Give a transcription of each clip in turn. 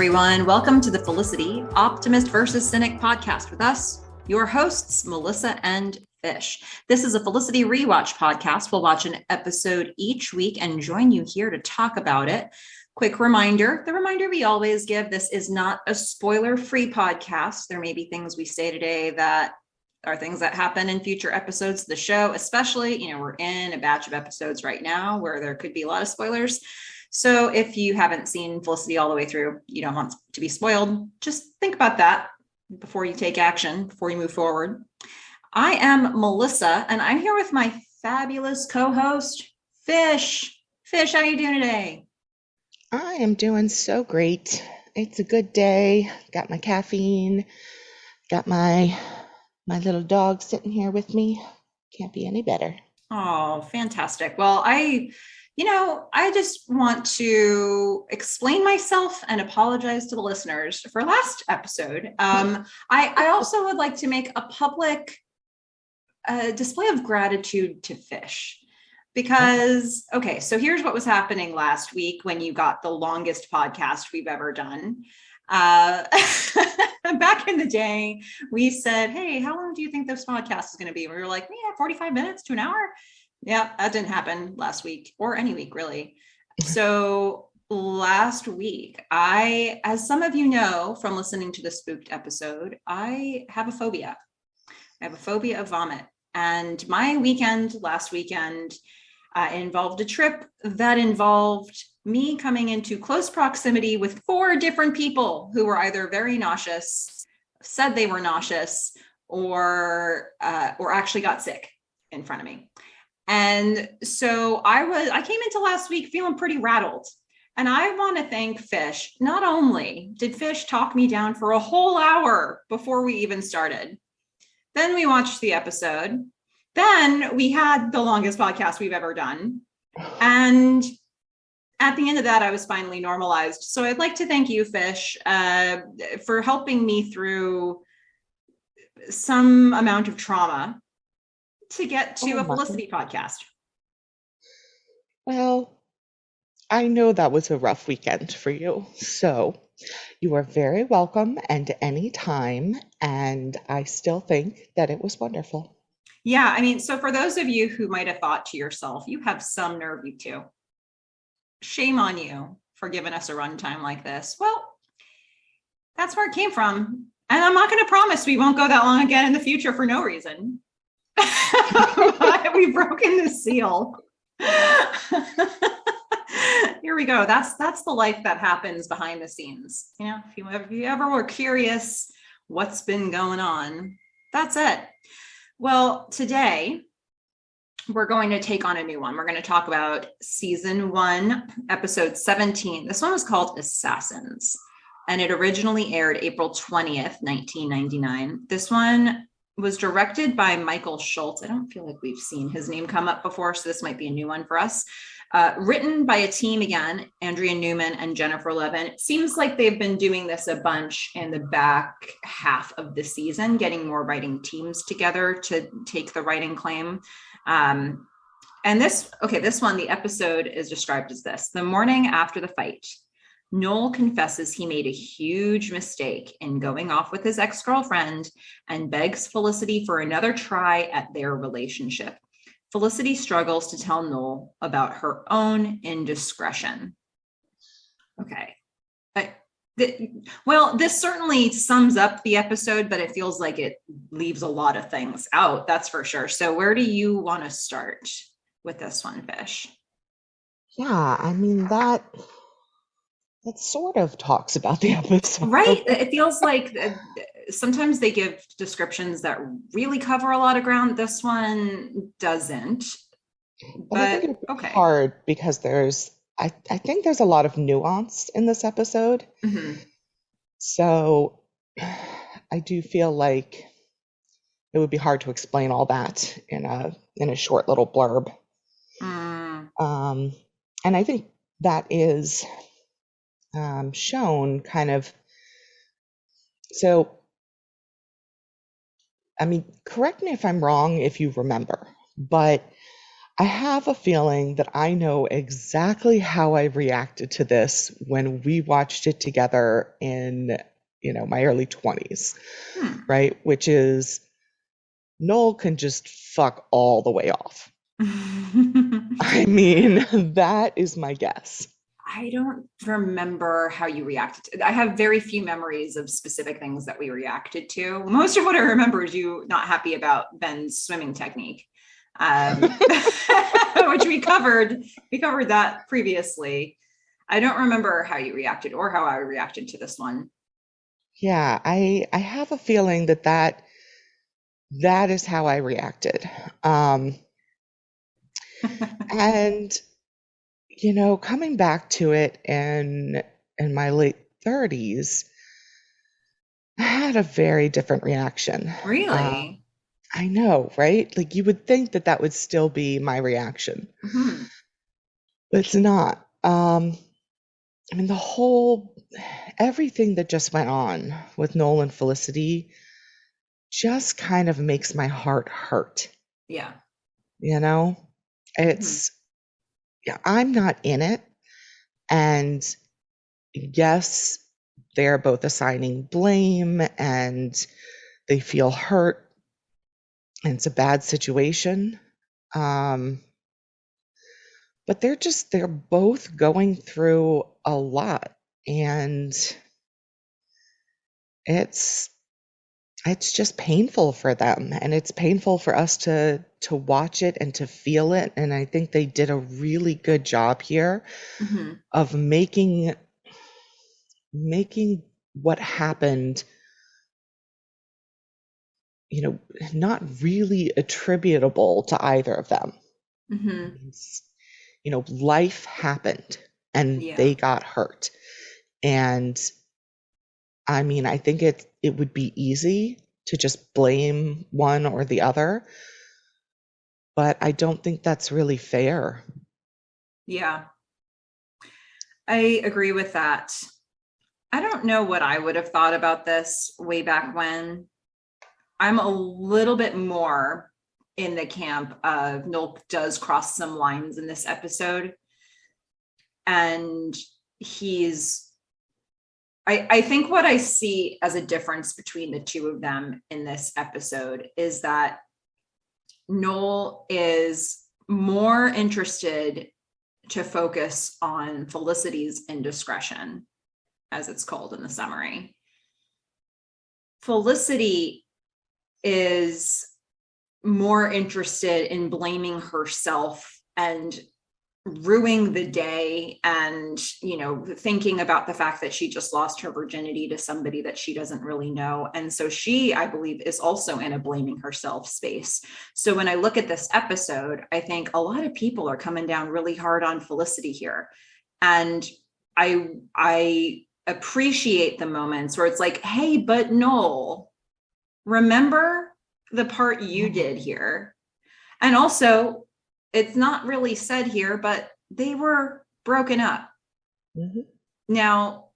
everyone. Welcome to the Felicity, Optimist versus Cynic podcast with us, your hosts, Melissa and Fish. This is a Felicity rewatch podcast. We'll watch an episode each week and join you here to talk about it. Quick reminder, the reminder we always give, this is not a spoiler-free podcast. There may be things we say today that are things that happen in future episodes of the show, especially, we're in a batch of episodes right now where there could be a lot of spoilers. So if you haven't seen Felicity all the way through, you don't want to be spoiled, just think about that before you take action, before you move forward. I am Melissa, and I'm here with my fabulous co-host, Fish. Fish, how are you doing today? I am doing so great. It's a good day. Got my caffeine. Got my little dog sitting here with me. Can't be any better. Oh, fantastic. Well, I just want to explain myself and apologize to the listeners for last episode. I also would like to make a public display of gratitude to Fish. Because, okay, so here's what was happening last week when you got the longest podcast we've ever done. Back in the day, we said, hey, how long do you think this podcast is going to be? And we were like, yeah, 45 minutes to an hour. Yeah, that didn't happen last week or any week, really. So last week, as some of you know from listening to the Spooked episode, I have a phobia. I have a phobia of vomit. And my last weekend, involved a trip that involved me coming into close proximity with 4 different people who were either very nauseous, said they were nauseous, or actually got sick in front of me. And so I came into last week feeling pretty rattled. And I want to thank Fish. Not only did Fish talk me down for a whole hour before we even started, then we watched the episode. Then we had the longest podcast we've ever done. And at the end of that, I was finally normalized. So I'd like to thank you, Fish, for helping me through some amount of trauma to get to a Felicity podcast. Well, I know that was a rough weekend for you. So you are very welcome and any time. And I still think that it was wonderful. Yeah, I mean, so for those of you who might have thought to yourself, you have some nerve, you two. Shame on you for giving us a runtime like this. Well, that's where it came from. And I'm not going to promise we won't go that long again in the future for no reason. We've broken the seal. Here we go. That's the life that happens behind the scenes. If you ever were curious what's been going on, that's it. Well, today we're going to take on a new one. We're going to talk about season 1, episode 17. This one was called Assassins, and it originally aired April 20th, 1999. This one was directed by Michael Schultz. I don't feel like we've seen his name come up before, so this might be a new one for us. Written by a team again, Andrea Newman and Jennifer Levin. It seems like they've been doing this a bunch in the back half of the season, getting more writing teams together to take the writing claim. And this one, the episode is described as this. The morning after the fight, Noel confesses he made a huge mistake in going off with his ex-girlfriend and begs Felicity for another try at their relationship. Felicity struggles to tell Noel about her own indiscretion. Okay. This certainly sums up the episode, but it feels like it leaves a lot of things out, that's for sure. So where do you want to start with this one, Fish? Yeah, I mean, that sort of talks about the episode. Right. It feels like sometimes they give descriptions that really cover a lot of ground. This one doesn't. But I think it's hard because I think there's a lot of nuance in this episode. Mm-hmm. So I do feel like it would be hard to explain all that in a short little blurb. And I think that is shown kind of. So, I mean, correct me if I'm wrong if you remember, but I have a feeling that I know exactly how I reacted to this when we watched it together in, my early 20s, Hmm. right? Which is Noel can just fuck all the way off. I mean, that is my guess. I don't remember how you reacted. I have very few memories of specific things that we reacted to. Most of what I remember is you not happy about Ben's swimming technique, which we covered. We covered that previously. I don't remember how you reacted or how I reacted to this one. Yeah, I have a feeling that is how I reacted. Um, and coming back to it in my late 30s, I had a very different reaction. Really? I know, right? Like you would think that that would still be my reaction, Hmm. but it's not. I mean, everything that just went on with Noel and Felicity just kind of makes my heart hurt. Yeah. You know, Hmm. it's, yeah, I'm not in it. And yes, they're both assigning blame and they feel hurt and it's a bad situation. Um, but they're both going through a lot. And it's, it's just painful for them and it's painful for us to watch it and to feel it, and I think they did a really good job here Hmm. of making what happened, you know not really attributable to either of them. Hmm. It's, life happened and Yeah. they got hurt, and I mean, I think it would be easy to just blame one or the other, but I don't think that's really fair. Yeah. I agree with that. I don't know what I would have thought about this way back when. I'm a little bit more in the camp of Noel does cross some lines in this episode. And he's, I think what I see as a difference between the two of them in this episode is that Noel is more interested to focus on Felicity's indiscretion, as it's called in the summary. Felicity is more interested in blaming herself and ruining the day and thinking about the fact that she just lost her virginity to somebody that she doesn't really know, and so she, I believe, is also in a blaming herself space. So when I look at this episode, I think a lot of people are coming down really hard on Felicity here, and I appreciate the moments where it's like, hey, but Noel, remember the part you did here. And also, it's not really said here, but they were broken up. Mhm. Now,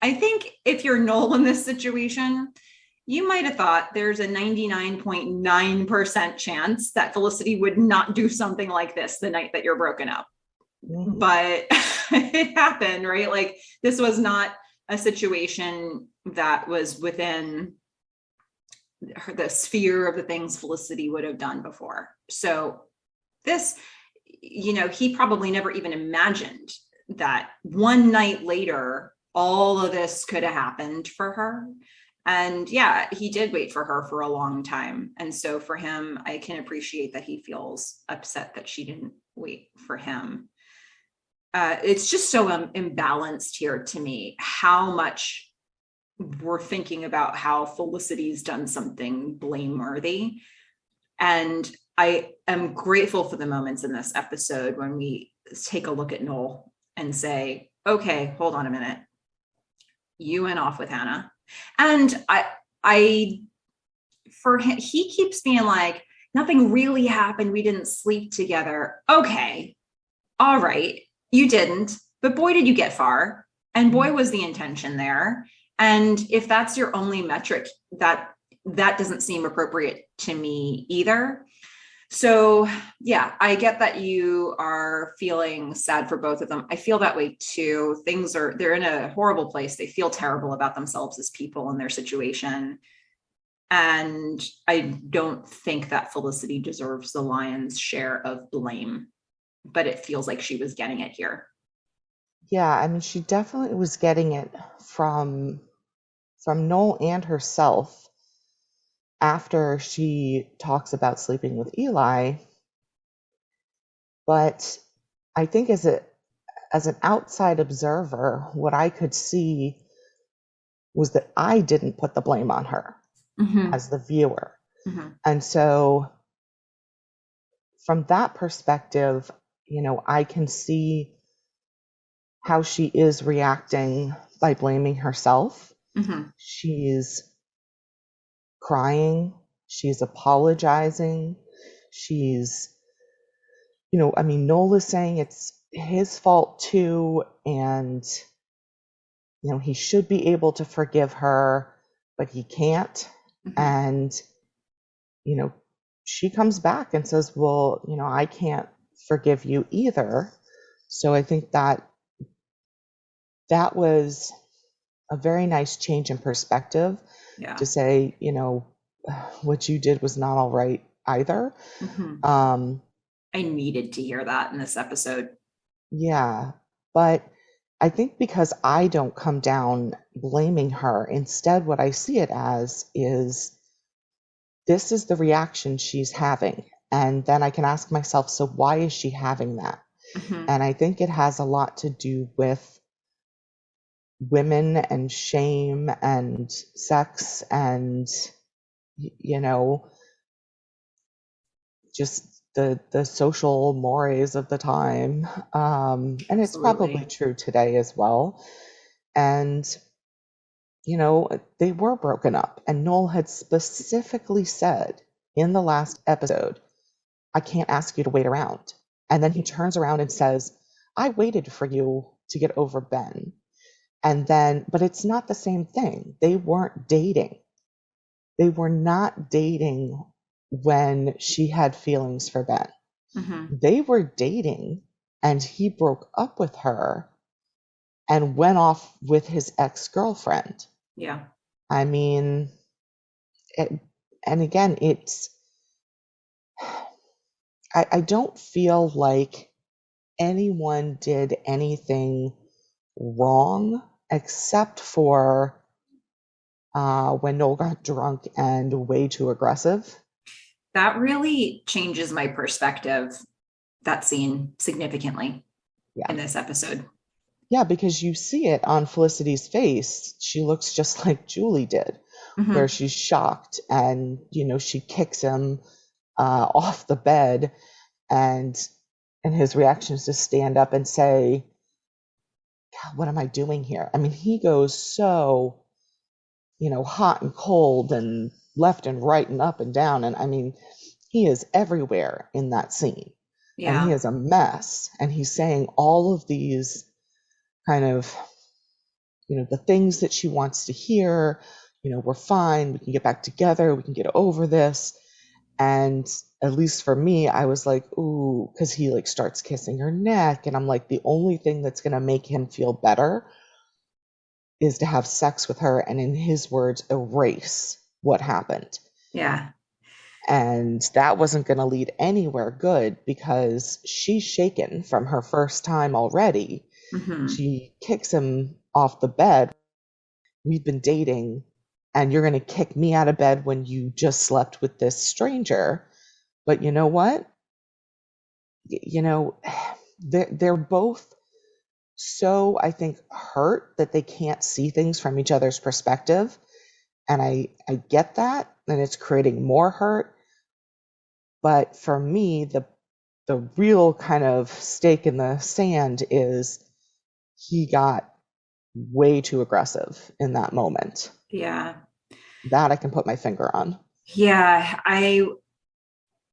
I think if you're Noel in this situation, you might have thought there's a 99.9% chance that Felicity would not do something like this the night that you're broken up. Mhm. But it happened, right? Like, this was not a situation that was within the sphere of the things Felicity would have done before. So this, he probably never even imagined that one night later, all of this could have happened for her. And yeah, he did wait for her for a long time. And so for him, I can appreciate that he feels upset that she didn't wait for him. It's just so imbalanced here to me, how much we're thinking about how Felicity's done something blameworthy. And I am grateful for the moments in this episode when we take a look at Noel and say, okay, hold on a minute. You went off with Hannah. And I, for him, he keeps being like, nothing really happened. We didn't sleep together. Okay. All right. You didn't, but boy, did you get far. And boy, was the intention there. And if that's your only metric, that doesn't seem appropriate to me either. So yeah, I get that you are feeling sad for both of them. I feel that way too. They're in a horrible place. They feel terrible about themselves as people and their situation. And I don't think that Felicity deserves the lion's share of blame, but it feels like she was getting it here. Yeah, I mean, she definitely was getting it from Noel and herself after she talks about sleeping with Eli. But I think as an outside observer, what I could see was that I didn't put the blame on her Mm-hmm. as the viewer. Mm-hmm. And so from that perspective, I can see how she is reacting by blaming herself. Mm-hmm. She's crying, she's apologizing, she's, I mean, Noel is saying it's his fault too, and, he should be able to forgive her, but he can't. Mm-hmm. And, you know, she comes back and says, well, I can't forgive you either. So I think that was a very nice change in perspective Yeah. to say, what you did was not all right either. Mm-hmm. Um, I needed to hear that in this episode. yeah, but I think because I don't come down blaming her, instead, what I see it as is this is the reaction she's having. And then I can ask myself, so why is she having that? Mm-hmm. And I think it has a lot to do with women and shame and sex and, you know, just the social mores of the time. And it's probably Absolutely. true today as well. And, they were broken up. And Noel had specifically said in the last episode, I can't ask you to wait around. And then he turns around and says, I waited for you to get over Ben. And then, but it's not the same thing. They weren't dating. They were not dating when she had feelings for Ben. Mm-hmm. They were dating and he broke up with her and went off with his ex-girlfriend. Yeah. I mean, and again, I don't feel like anyone did anything wrong except for when Noel got drunk and way too aggressive. That really changes my perspective, that scene, significantly in Yeah. this episode. Yeah, because you see it on Felicity's face. She looks just like Julie did, where Mm-hmm. she's shocked and, she kicks him off the bed and his reaction is to stand up and say, God, what am I doing here? I mean, he goes so, hot and cold and left and right and up and down. And I mean, he is everywhere in that scene and he Yeah. is a mess. And he's saying all of these kind of, the things that she wants to hear, we're fine, we can get back together, we can get over this. And at least for me, I was like, ooh, because he like starts kissing her neck. And I'm like, the only thing that's going to make him feel better is to have sex with her. And in his words, erase what happened. Yeah. And that wasn't going to lead anywhere good because she's shaken from her first time already. Mm-hmm. She kicks him off the bed. We've been dating, and you're going to kick me out of bed when you just slept with this stranger. But you know what? They're both so, I think, hurt that they can't see things from each other's perspective. And I get that, and it's creating more hurt. But for me, the real kind of stake in the sand is he got way too aggressive in that moment. Yeah. That I can put my finger on. Yeah.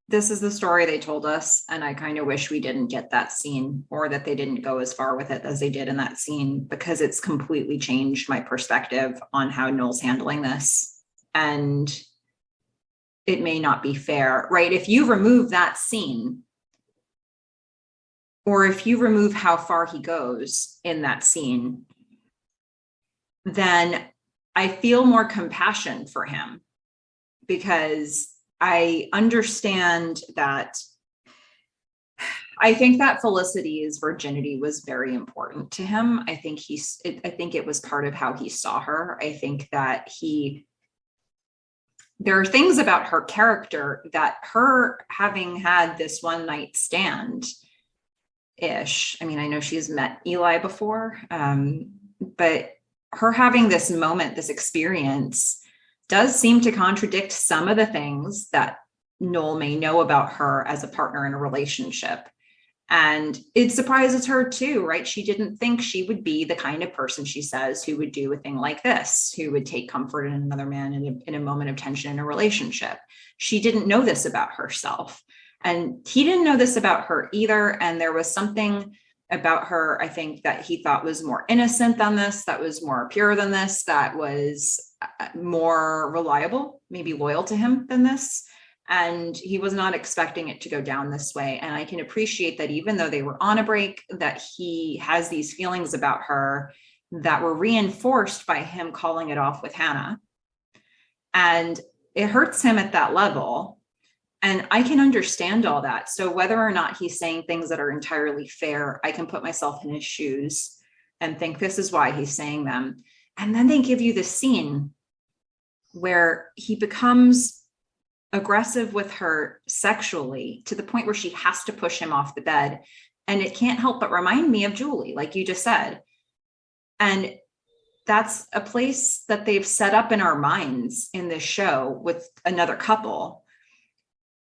This is the story they told us, and I kind of wish we didn't get that scene, or that they didn't go as far with it as they did in that scene, because it's completely changed my perspective on how Noel's handling this. And it may not be fair, right? If you remove that scene, or if you remove how far he goes in that scene, then I feel more compassion for him, because I understand that. I think that Felicity's virginity was very important to him. I think it was part of how he saw her. I think that there are things about her character that, her having had this one night stand ish. I mean, I know she's met Eli before, but her having this moment, this experience, does seem to contradict some of the things that Noel may know about her as a partner in a relationship. And it surprises her too, right? She didn't think she would be the kind of person, she says, who would do a thing like this, who would take comfort in another man in a moment of tension in a relationship. She didn't know this about herself. And he didn't know this about her either. And there was something about her, I think, that he thought was more innocent than this, that was more pure than this, that was more reliable, maybe loyal to him than this. And he was not expecting it to go down this way. And I can appreciate that, even though they were on a break, that he has these feelings about her that were reinforced by him calling it off with Hannah. And it hurts him at that level. And I can understand all that. So whether or not he's saying things that are entirely fair, I can put myself in his shoes and think this is why he's saying them. And then they give you this scene where he becomes aggressive with her sexually to the point where she has to push him off the bed. And it can't help but remind me of Julie, like you just said. And that's a place that they've set up in our minds in this show with another couple.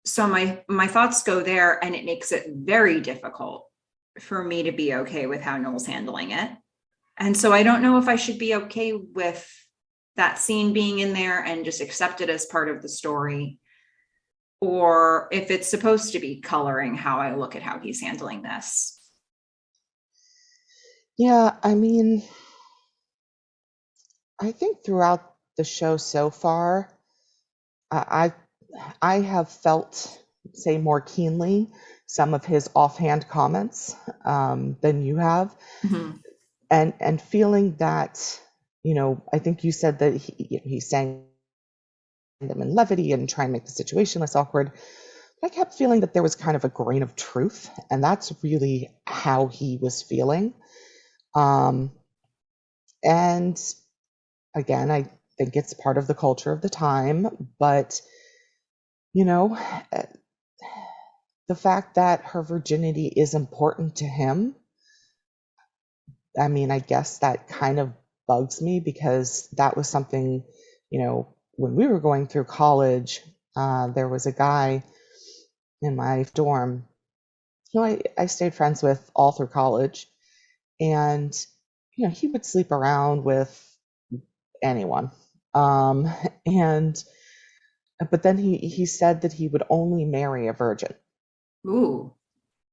So my thoughts go there, and it makes it very difficult for me to be okay with how Noel's handling it. And so I don't know if I should be okay with that scene being in there and just accept it as part of the story, or if it's supposed to be coloring how I look at how he's handling this. Yeah, I mean, I think throughout the show so far, I I have felt, say, more keenly some of his offhand comments than you have, Mm-hmm. and feeling that, I think you said that he's saying them in levity and trying to make the situation less awkward. But I kept feeling that there was kind of a grain of truth, and that's really how he was feeling. Um, and again, I think it's part of the culture of the time, but you know, eh, the fact that her virginity is important to him, I mean, I guess that kind of bugs me, because that was something, when we were going through college, there was a guy in my dorm who I stayed friends with all through college. And, he would sleep around with anyone. Um, and, but then he said that he would only marry a virgin. Ooh.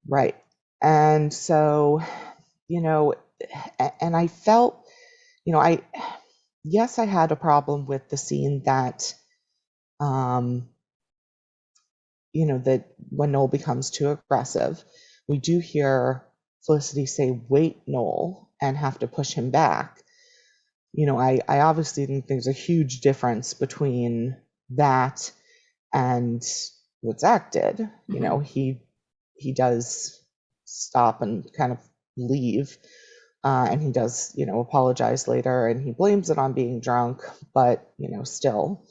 Right. And so, and I felt, yes, I had a problem with the scene that, um, that when Noel becomes too aggressive, we do hear Felicity say, "Wait, Noel," and have to push him back. I obviously think there's a huge difference between that and what Zach did. Mm-hmm. He does stop and kind of leave, and he does, apologize later, and he blames it on being drunk, but still.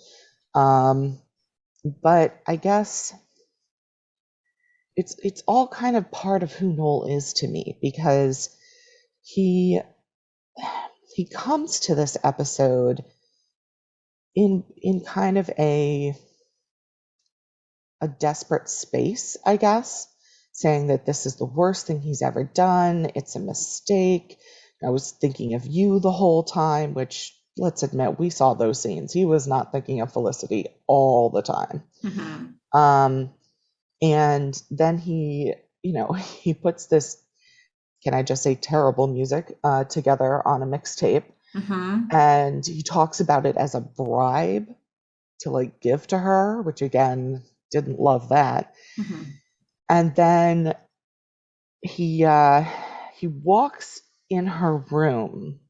But I guess it's all kind of part of who Noel is to me, because he comes to this episode in kind of a desperate space, I guess, saying that this is the worst thing he's ever done. It's a mistake. I was thinking of you the whole time, which, let's admit, we saw those scenes. He was not thinking of Felicity all the time. Mm-hmm. And then he, he puts this, can I just say, terrible music together on a mixtape. Mm-hmm. And he talks about it as a bribe. to like give to her, which again, didn't love that. Mhm. And then he walks in her room,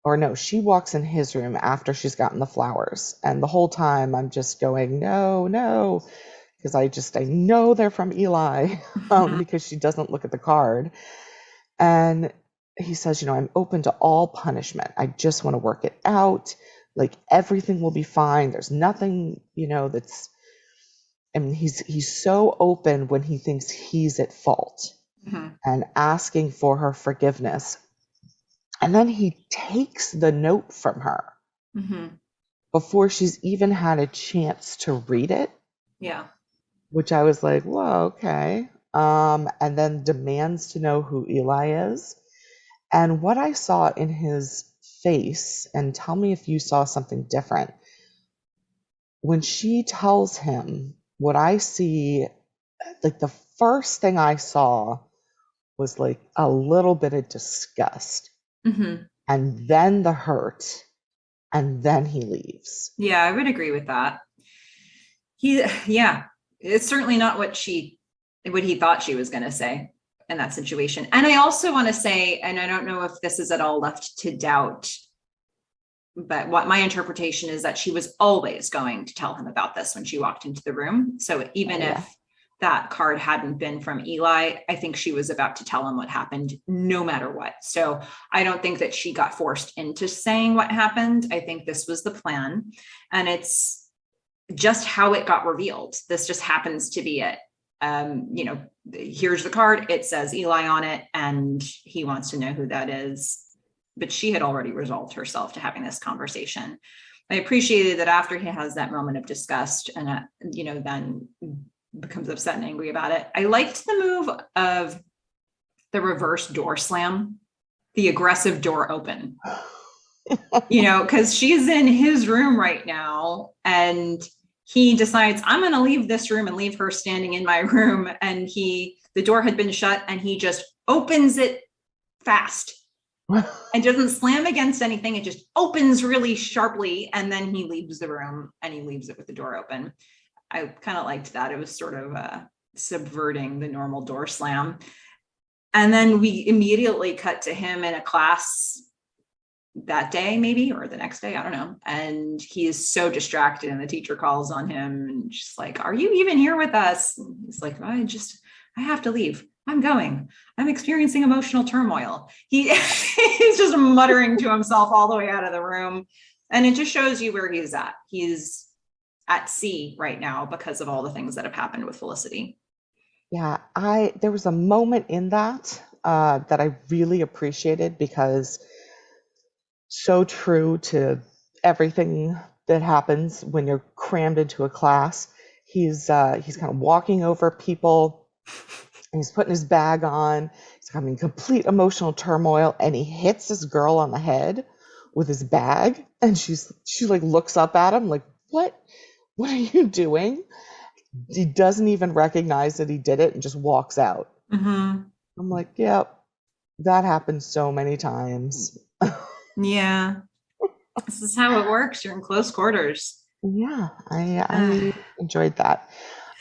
or no, she walks in his room after she's gotten the flowers. And the whole time I'm just going, no, no, because I know they're from Eli, Mhm. because she doesn't look at the card. And he says, I'm open to all punishment. I just want to work it out. Like everything will be fine. There's nothing, that's, I mean, he's so open when he thinks he's at fault Mhm. and asking for her forgiveness. And then he takes the note from her Mhm. before she's even had a chance to read it, Yeah. which I was like, whoa, okay. And then demands to know who Eli is. And what I saw in his face, and tell me if you saw something different, when she tells him, what I see, like the first thing I saw was like a little bit of disgust, Mhm. and then the hurt, and then he leaves. Yeah, I would agree with that. Yeah, it's certainly not what he thought she was going to say in that situation. And I also want to say, and I don't know if this is at all left to doubt, but what my interpretation is that she was always going to tell him about this when she walked into the room. So even Oh, yeah. if that card hadn't been from Eli, I think she was about to tell him what happened no matter what. So I don't think that she got forced into saying what happened. I think this was the plan. And it's just how it got revealed. This just happens to be it. Here's the card. It says Eli on it, and he wants to know who that is. But she had already resolved herself to having this conversation. I appreciated that after he has that moment of disgust and, then becomes upset and angry about it. I liked the move of the reverse door slam, the aggressive door open, because she's in his room right now and he decides, I'm going to leave this room and leave her standing in my room. And the door had been shut and he just opens it fast and doesn't slam against anything. It just opens really sharply. And then he leaves the room and he leaves it with the door open. I kind of liked that. It was sort of subverting the normal door slam. And then we immediately cut to him in a class that day, maybe, or the next day, I don't know. And he is so distracted and the teacher calls on him and she's like, are you even here with us? And he's like, I have to leave. I'm going. I'm experiencing emotional turmoil. He's just muttering to himself all the way out of the room. And it just shows you where he's at. He's at sea right now because of all the things that have happened with Felicity. Yeah, there was a moment in that that I really appreciated, because so true to everything that happens when you're crammed into a class. He's kind of walking over people, and he's putting his bag on. He's having complete emotional turmoil, and he hits this girl on the head with his bag, and she like looks up at him like, what are you doing? He doesn't even recognize that he did it and just walks out. Mm-hmm. I'm like, yep, that happens so many times. Yeah, this is how it works. You're in close quarters. Yeah, Uh, I enjoyed that.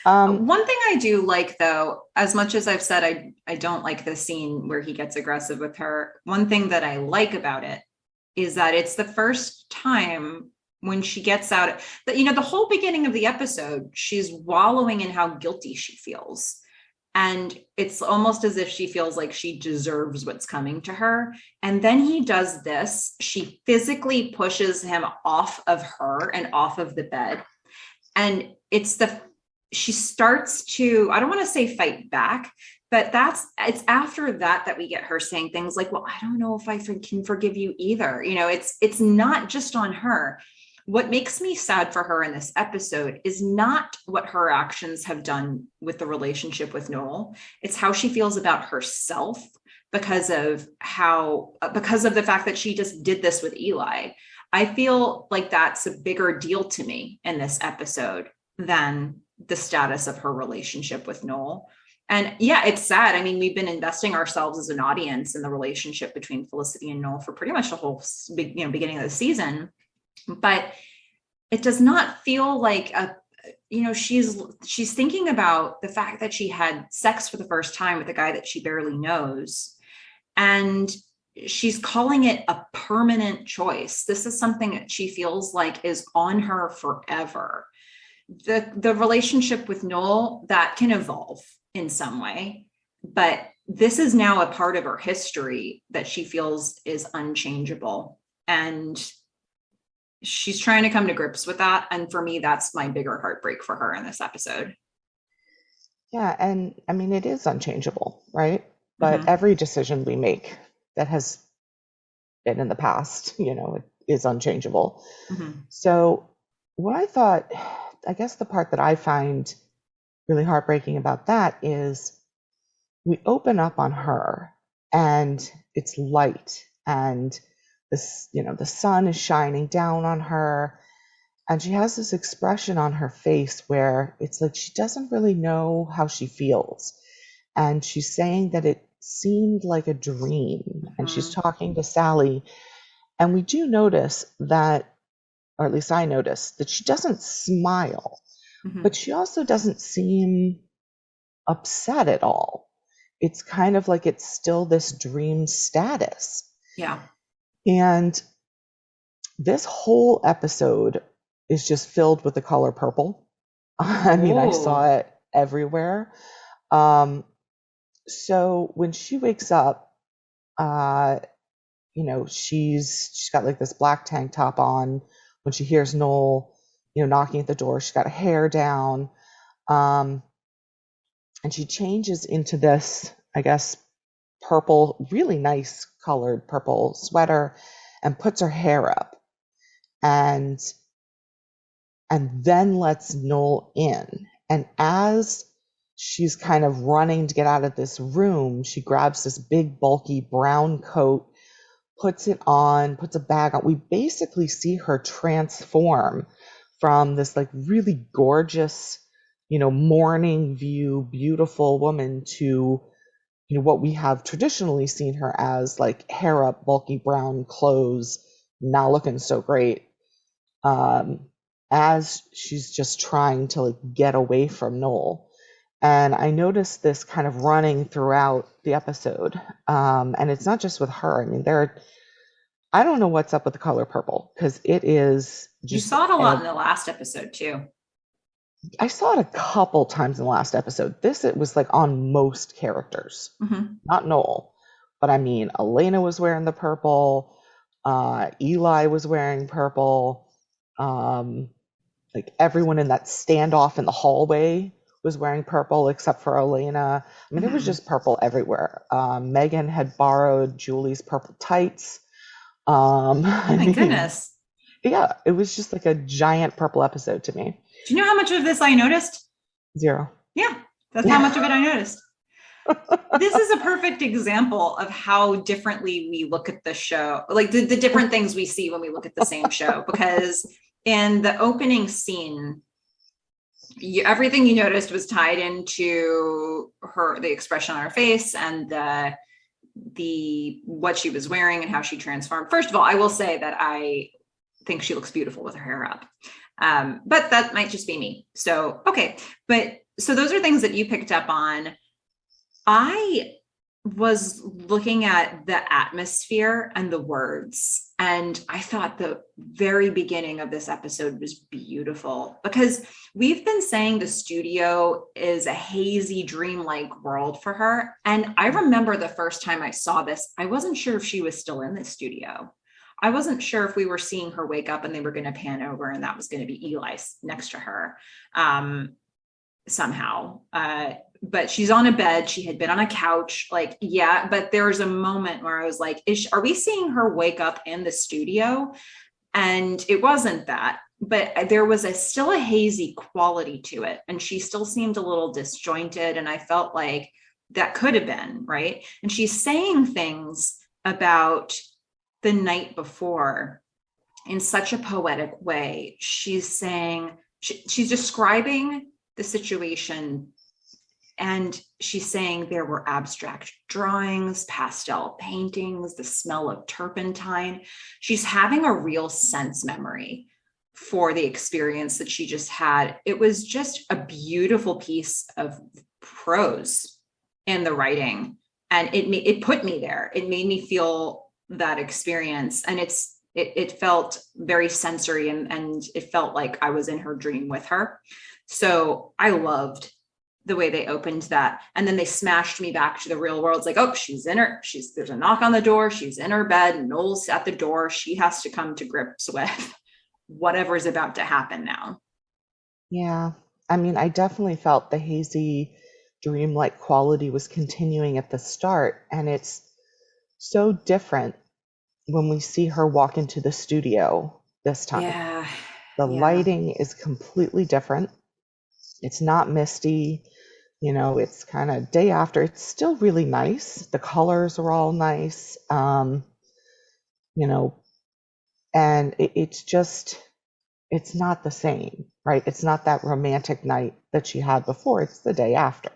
Um, One thing I do like, though, as much as I've said I don't like the scene where he gets aggressive with her, one thing that I like about it is that it's the first time when she gets out that, the whole beginning of the episode, she's wallowing in how guilty she feels. And it's almost as if she feels like she deserves what's coming to her. And then he does this. She physically pushes him off of her and off of the bed. And she starts to, I don't want to say fight back, but it's after that we get her saying things like, well, I don't know if I can forgive you either. It's not just on her. What makes me sad for her in this episode is not what her actions have done with the relationship with Noel. It's how she feels about herself because of the fact that she just did this with Eli. I feel like that's a bigger deal to me in this episode than the status of her relationship with Noel. And yeah, it's sad. I mean, we've been investing ourselves as an audience in the relationship between Felicity and Noel for pretty much the whole beginning of the season. But it does not feel like she's thinking about the fact that she had sex for the first time with a guy that she barely knows, and she's calling it a permanent choice. This is something that she feels like is on her forever. The relationship with Noel, that can evolve in some way, but this is now a part of her history that she feels is unchangeable, and she's trying to come to grips with that. And for me, that's my bigger heartbreak for her in this episode. Yeah, and I mean, it is unchangeable, right? But every decision we make that has been in the past, it is unchangeable. So what I thought, I guess the part that I find really heartbreaking about that is we open up on her and it's light, and this, the sun is shining down on her, and she has this expression on her face where it's like she doesn't really know how she feels. And she's saying that it seemed like a dream. And she's talking to Sally. And we do notice that, or at least I noticed, that she doesn't smile, but she also doesn't seem upset at all. It's kind of like it's still this dream status. Yeah. And this whole episode is just filled with the color purple. I mean, I saw it everywhere. So when she wakes up, she's got like this black tank top on. When she hears Noel, knocking at the door, she's got her hair down. And she changes into this, I guess, purple, really nice colored purple sweater, and puts her hair up. And then lets Noel in. And as she's kind of running to get out of this room, she grabs this big, bulky brown coat, puts it on, puts a bag on. We basically see her transform from this like really gorgeous, morning view, beautiful woman to, what we have traditionally seen her as, like hair up, bulky brown clothes, not looking so great. As she's just trying to like get away from Noel. And I noticed this kind of running throughout the episode. And it's not just with her. I mean, I don't know what's up with the color purple, because it is just. You saw it a lot in the last episode too. I saw it a couple times in the last episode. It was like on most characters, not Noel. But I mean, Elena was wearing the purple. Eli was wearing purple. Like everyone in that standoff in the hallway was wearing purple except for Elena. I mean, it was just purple everywhere. Megan had borrowed Julie's purple tights. My goodness. Yeah, it was just like a giant purple episode to me. Do you know how much of this I noticed? 0. Yeah, that's how much of it I noticed. This is a perfect example of how differently we look at the show, like the different things we see when we look at the same show. Because in the opening scene, everything you noticed was tied into the expression on her face and the what she was wearing and how she transformed. First of all, I will say that I think she looks beautiful with her hair up. But that might just be me. So, okay. But so those are things that you picked up on. I was looking at the atmosphere and the words, and I thought the very beginning of this episode was beautiful, because we've been saying the studio is a hazy, dreamlike world for her. And I remember the first time I saw this, I wasn't sure if she was still in the studio. I wasn't sure if we were seeing her wake up and they were going to pan over and that was going to be Eli next to her somehow. But she's on a bed. She had been on a couch. Like, yeah, but there was a moment where I was like, are we seeing her wake up in the studio? And it wasn't that, but there was still a hazy quality to it. And she still seemed a little disjointed. And I felt like that could have been, right? And she's saying things about the night before in such a poetic way. She's saying, she's describing the situation, and she's saying there were abstract drawings, pastel paintings, the smell of turpentine. She's having a real sense memory for the experience that she just had. It was just a beautiful piece of prose in the writing, and it put me there. It made me feel that experience, and it felt very sensory, and it felt like I was in her dream with her. So I loved the way they opened that. And then they smashed me back to the real world. It's like, oh, there's a knock on the door. She's in her bed. Noel's at the door. She has to come to grips with whatever's about to happen now. Yeah. I mean, I definitely felt the hazy, dreamlike quality was continuing at the start. And it's so different when we see her walk into the studio this time. Yeah. The Yeah. lighting is completely different. It's not misty. It's kind of day after. It's still really nice. The colors are all nice. You know, and it's not the same, right? It's not that romantic night that she had before. It's the day after.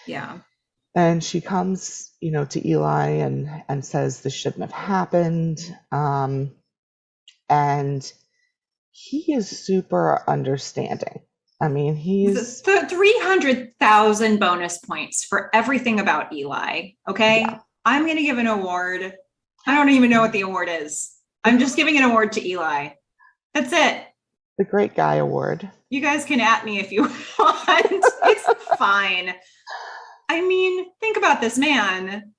Yeah. And she comes, to Eli and says this shouldn't have happened. And he is super understanding. I mean, he's 300,000 bonus points for everything about Eli. Okay. Yeah. I'm going to give an award. I don't even know what the award is. I'm just giving an award to Eli. That's it. The Great Guy Award. You guys can at me if you want. It's fine. I mean, think about this man.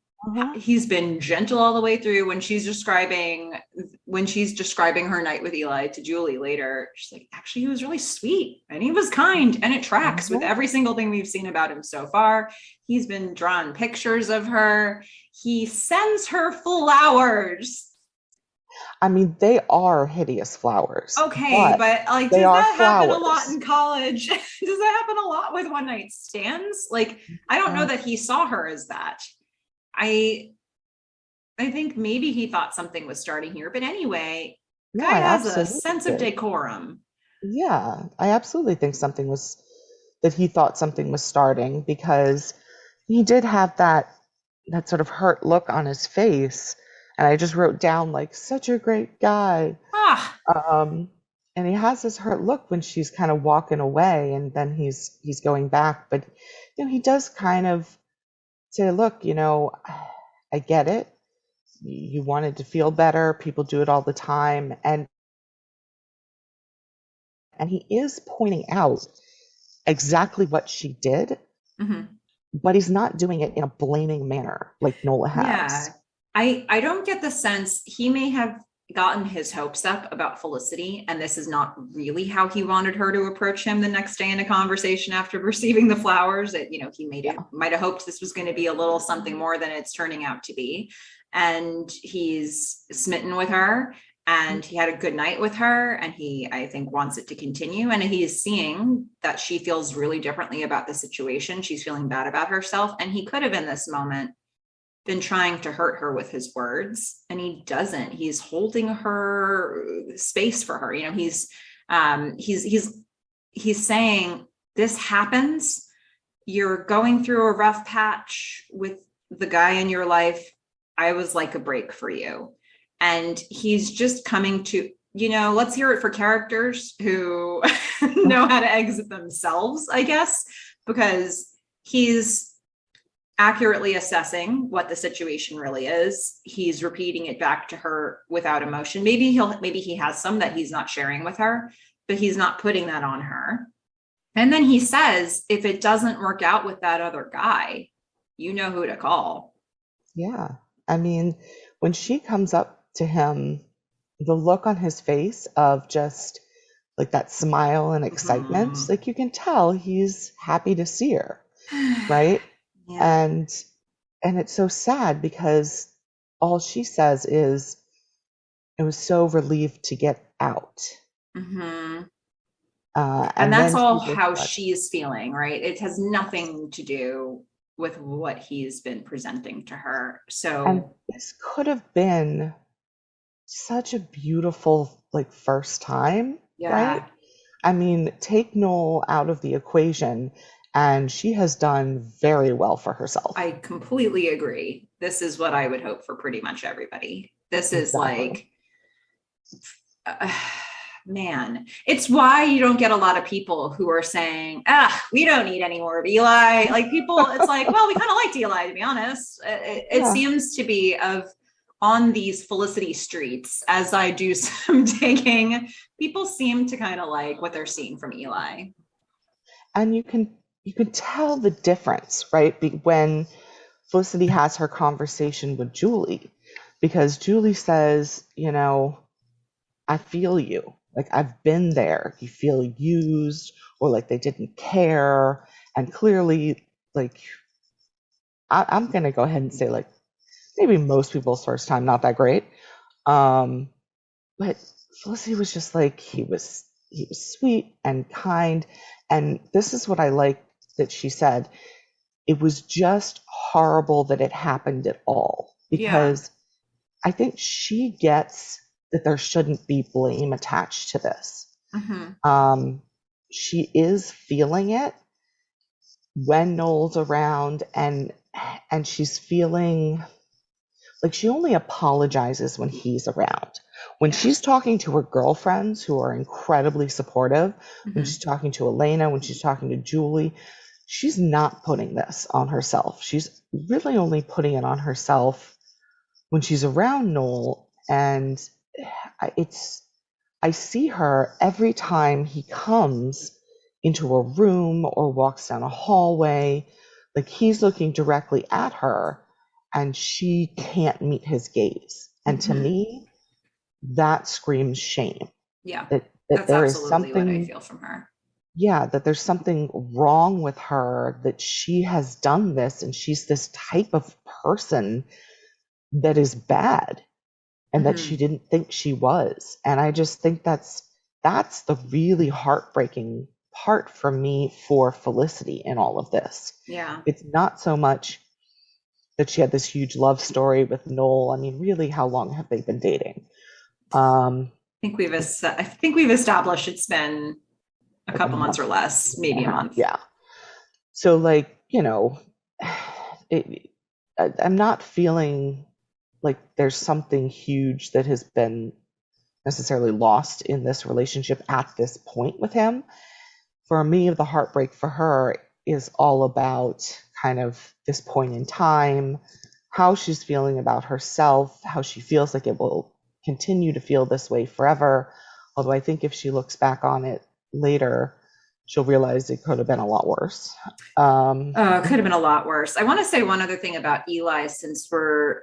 He's been gentle all the way through. When she's describing her night with Eli to Julie later, she's like, actually, he was really sweet and he was kind, and it tracks with every single thing we've seen about him so far. He's been drawing pictures of her. He sends her flowers. I mean, they are hideous flowers. Okay, but like, does that happen a lot in college? Does that happen a lot with one night stands? Like, I don't know that he saw her as that. I think maybe he thought something was starting here, but anyway, guy has a sense of decorum. Yeah, I absolutely think that he thought something was starting, because he did have that sort of hurt look on his face. And I just wrote down, like, such a great guy. And he has this hurt look when she's kind of walking away, and then he's going back. But he does kind of say, look, I get it. You wanted to feel better. People do it all the time. And he is pointing out exactly what she did, but he's not doing it in a blaming manner like Nola has. Yeah. I don't get the sense he may have gotten his hopes up about Felicity, and this is not really how he wanted her to approach him the next day in a conversation after receiving the flowers. That he might have hoped this was going to be a little something more than it's turning out to be, and he's smitten with her, and he had a good night with her, and he, I think, wants it to continue, and he is seeing that she feels really differently about the situation. She's feeling bad about herself, and he could have in this moment been trying to hurt her with his words, and he doesn't. He's holding her space for her. He's saying, this happens. You're going through a rough patch with the guy in your life. I was like a break for you. And he's just coming to, let's hear it for characters who know how to exit themselves, I guess, because he's accurately assessing what the situation really is. He's repeating it back to her without emotion. Maybe he has some that he's not sharing with her, but he's not putting that on her. And then he says, if it doesn't work out with that other guy, you know who to call. Yeah. I mean, when she comes up to him, the look on his face of just like that smile and excitement, like you can tell he's happy to see her, right? Yeah. And it's so sad, because all she says is, "I was so relieved to get out." And that's all how she's feeling, right? It has nothing to do with what he's been presenting to her. So, and this could have been such a beautiful, like, first time, right? I mean, take Noel out of the equation, and she has done very well for herself. I completely agree. This is what I would hope for pretty much everybody. This is like man, it's why you don't get a lot of people who are saying, we don't need any more of Eli. Like people, it's like, well, we kind of liked Eli, to be honest. It seems to be on these Felicity streets, as I do some digging, people seem to kind of like what they're seeing from Eli. And you can tell the difference, right? When Felicity has her conversation with Julie, because Julie says, I feel you. Like, I've been there. You feel used, or like they didn't care. And clearly, like, I'm going to go ahead and say, like, maybe most people's first time, not that great. But Felicity was just like, he was sweet and kind. And this is what I like that she said. It was just horrible that it happened at all, because I think she gets that there shouldn't be blame attached to this. She is feeling it when Noel's around, and she's feeling like she only apologizes when he's around. When she's talking to her girlfriends, who are incredibly supportive, when she's talking to Elena, when she's talking to Julie, she's not putting this on herself. She's really only putting it on herself when she's around Noel. And I see her every time he comes into a room or walks down a hallway, like he's looking directly at her and she can't meet his gaze. And to me, that screams shame. Yeah. That that's there absolutely is something, what I feel from her. Yeah, that there's something wrong with her, that she has done this and she's this type of person that is bad and that she didn't think she was. And I just think that's the really heartbreaking part for me for Felicity in all of this. Yeah. It's not so much that she had this huge love story with Noel. I mean, really, how long have they been dating? I think we've established it's been a couple months or less, maybe a month. Yeah. So, like, I'm not feeling like there's something huge that has been necessarily lost in this relationship at this point with him. For me, the heartbreak for her is all about kind of this point in time, how she's feeling about herself, how she feels like it will continue to feel this way forever. Although I think if she looks back on it later, she'll realize it could have been a lot worse. It could have been a lot worse. I want to say one other thing about Eli, since we're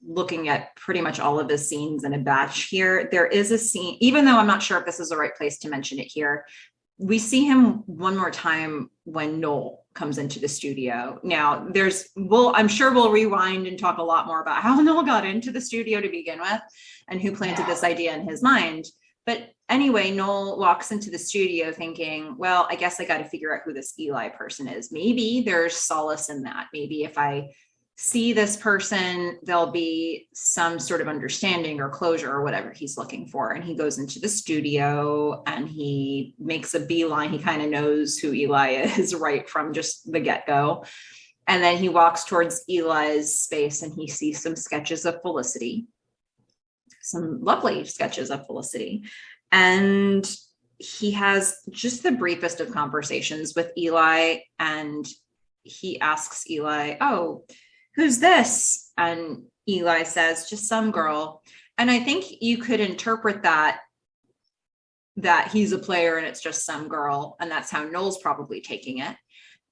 looking at pretty much all of his scenes in a batch here. There is a scene, even though I'm not sure if this is the right place to mention it here, we see him one more time when Noel comes into the studio. Now I'm sure we'll rewind and talk a lot more about how Noel got into the studio to begin with and who planted this idea in his mind. But anyway, Noel walks into the studio thinking, well, I guess I got to figure out who this Eli person is. Maybe there's solace in that. Maybe if I see this person, there'll be some sort of understanding or closure or whatever he's looking for. And he goes into the studio and he makes a beeline. He kind of knows who Eli is right from just the get-go. And then he walks towards Eli's space and he sees some sketches of Felicity, some lovely sketches of Felicity. And he has just the briefest of conversations with Eli. And he asks Eli, oh, who's this? And Eli says, just some girl. And I think you could interpret that he's a player and it's just some girl. And that's how Noel's probably taking it.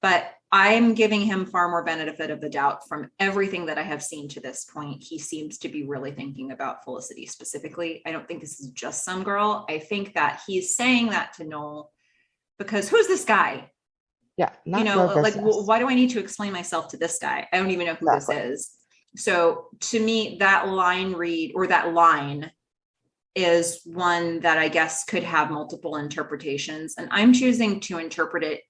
But I'm giving him far more benefit of the doubt from everything that I have seen to this point. He seems to be really thinking about Felicity specifically. I don't think this is just some girl. I think that he's saying that to Noel because who's this guy? Yeah, like, why do I need to explain myself to this guy? I don't even know who this is. So to me, that line is one that I guess could have multiple interpretations. And I'm choosing to interpret it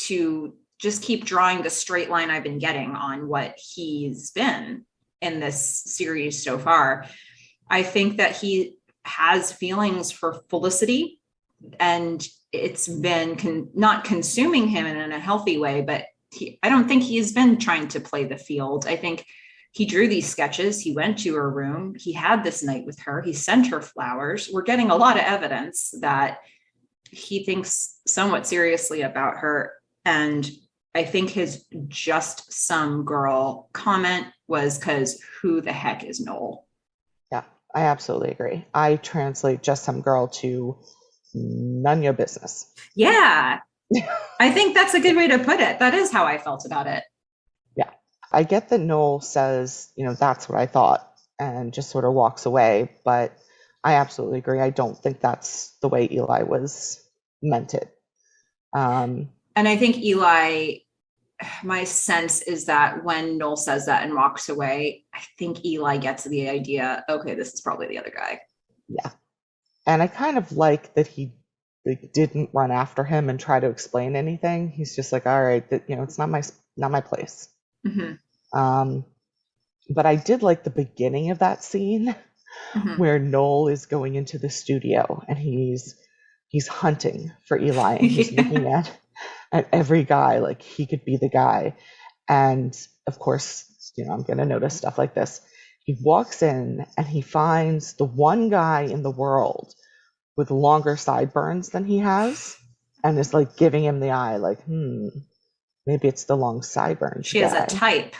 to just keep drawing the straight line I've been getting on what he's been in this series so far. I think that he has feelings for Felicity, and it's been not consuming him in a healthy way, but I don't think he's been trying to play the field. I think he drew these sketches. He went to her room. He had this night with her. He sent her flowers. We're getting a lot of evidence that he thinks somewhat seriously about her. And I think his just some girl comment was because who the heck is Noel? Yeah, I absolutely agree. I translate just some girl to none your business. Yeah, I think that's a good way to put it. That is how I felt about it. Yeah. I get that Noel says, that's what I thought and just sort of walks away, but I absolutely agree. I don't think that's the way Eli was meant it. And I think Eli, my sense is that when Noel says that and walks away, I think Eli gets the idea, okay, this is probably the other guy. Yeah. And I kind of like that he didn't run after him and try to explain anything. He's just like, all right, it's not my place. Mm-hmm. But I did like the beginning of that scene where Noel is going into the studio and he's hunting for Eli and he's looking at every guy like he could be the guy. And of course, I'm going to notice stuff like this. He walks in and he finds the one guy in the world with longer sideburns than he has and is like giving him the eye like, maybe it's the long sideburns. She has a type.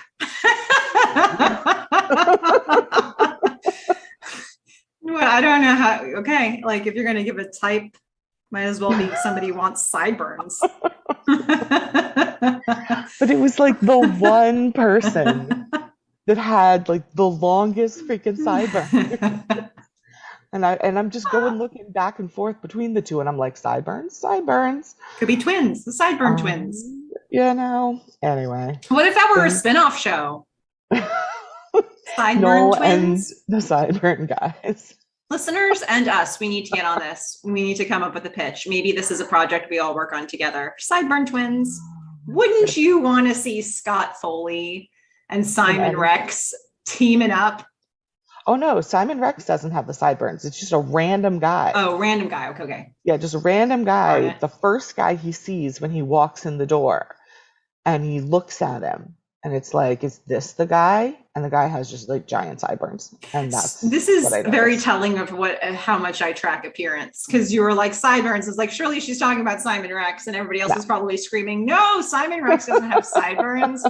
Well, I don't know how, okay, like if you're going to give a type, might as well be somebody who wants sideburns. But it was like the one person that had like the longest freaking sideburns. And I'm just going looking back and forth between the two, and I'm like, sideburns. Could be twins, the sideburn twins. Anyway. What if that were a spin-off show? Sideburn Noel twins? And the sideburn guys. Listeners and us, we need to get on this. We need to come up with a pitch. Maybe this is a project we all work on together. Sideburn twins. Wouldn't you want to see Scott Foley and Simon Rex teaming up? Oh no, Simon Rex doesn't have the sideburns. It's just a random guy. Oh, random guy. Okay. Yeah, just a random guy. The first guy he sees when he walks in the door, and he looks at him, and it's like, is this the guy? And the guy has just like giant sideburns, and this is very telling of how much I track appearance, because you were like sideburns. It's like surely she's talking about Simon Rex, and everybody else is probably screaming, no, Simon Rex doesn't have sideburns.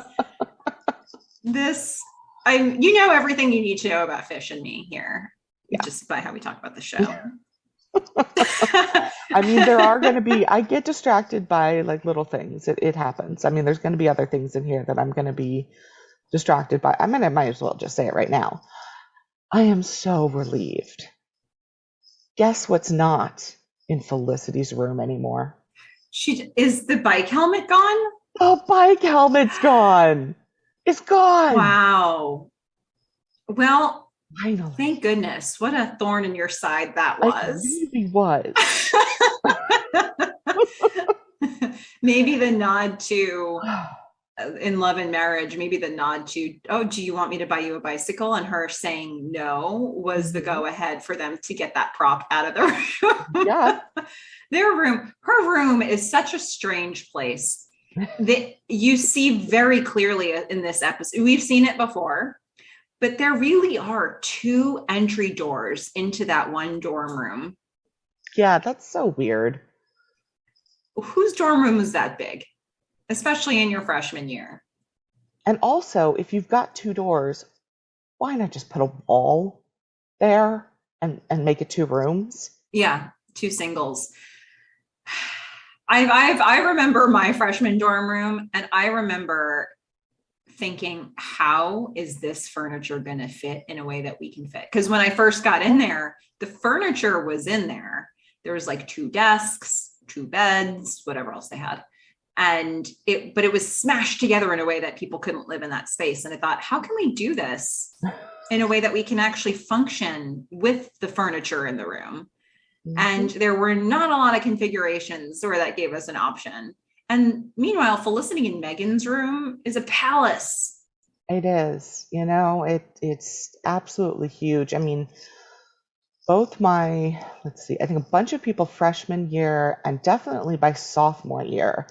Everything you need to know about Fish and me here, just by how we talk about the show. I mean, there are going to be, I get distracted by like little things. It happens. I mean, there's going to be other things in here that I'm going to be distracted by. I might as well just say it right now. I am so relieved. Guess what's not in Felicity's room anymore? Is the bike helmet gone? The bike helmet's gone. It's gone. Wow. Well, finally. Thank goodness. What a thorn in your side that was. It really was. Maybe the nod to In Love and Marriage, maybe the nod to, oh, do you want me to buy you a bicycle? And her saying no was the go ahead for them to get that prop out of their room. Yeah. Her room is such a strange place that you see very clearly in this episode. We've seen it before, but there really are two entry doors into that one dorm room. Yeah, that's so weird. Whose dorm room is that big? Especially in your freshman year. And also, if you've got two doors, why not just put a wall there and make it two rooms? Yeah, two singles. I remember my freshman dorm room, and I remember thinking, how is this furniture going to fit in a way that we can fit? Because when I first got in there, the furniture was in there. There was like two desks, two beds, whatever else they had. But it was smashed together in a way that people couldn't live in that space. And I thought, how can we do this in a way that we can actually function with the furniture in the room? Mm-hmm. And there were not a lot of configurations where that gave us an option. And meanwhile, Felicity and Megan's room is a palace. It is, it's absolutely huge. I mean, both I think a bunch of people freshman year and definitely by sophomore year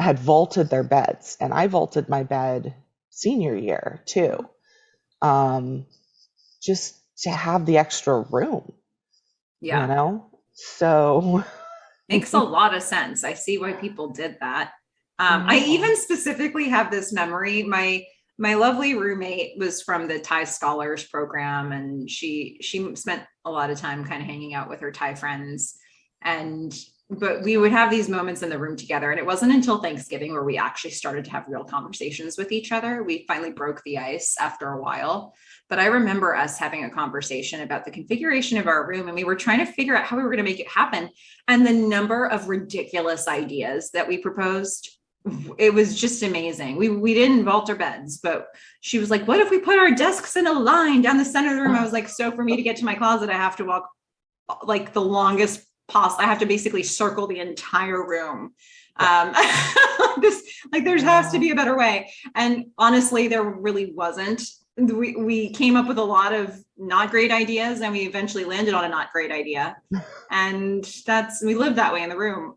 had vaulted their beds. And I vaulted my bed senior year too. um, just to have the extra room, you Yeah. know? So, Makes a lot of sense. I see why people did that. I yeah. even specifically have this memory. My lovely roommate was from the Thai Scholars Program, and she spent a lot of time kind of hanging out with her Thai friends. And but we would have these moments in the room together, and it wasn't until Thanksgiving where we actually started to have real conversations with each other. We finally broke the ice after a while. But I remember us having a conversation about the configuration of our room, and we were trying to figure out how we were going to make it happen. And the number of ridiculous ideas that we proposed, it was just amazing. We didn't vault our beds, but she was like, what if we put our desks in a line down the center of the room? I was like, so for me to get to my closet, I have to walk like the longest possible. I have to basically circle the entire room. This, like, there has to Yeah. be a better way. And honestly, there really wasn't. We came up with a lot of not great ideas, and we eventually landed on a not great idea. And we lived that way in the room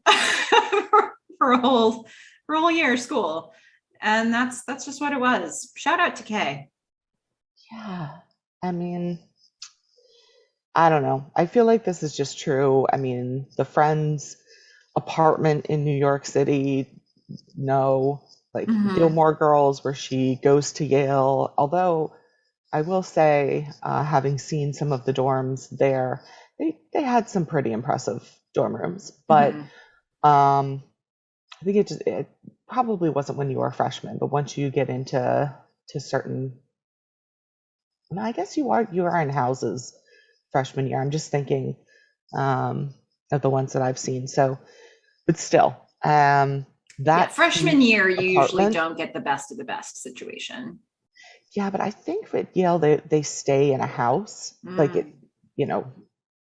for a whole year of school. And that's just what it was. Shout out to Kay. Yeah. I mean, I don't know. I feel like this is just true. I mean, the friend's apartment in New York City, no, like Mm-hmm. Gilmore Girls, where she goes to Yale. Although I will say, having seen some of the dorms there, they had some pretty impressive dorm rooms. But Mm-hmm. I think it probably wasn't when you were a freshman, but once you get into to certain, no, I guess you are in houses freshman year. I'm just thinking um, of the ones that I've seen. So, but still, Yeah, that freshman huge year, you usually apartment. don't get the best of the best situation. Yeah, but I think at Yale they stay in a house, like it, Mm. you know,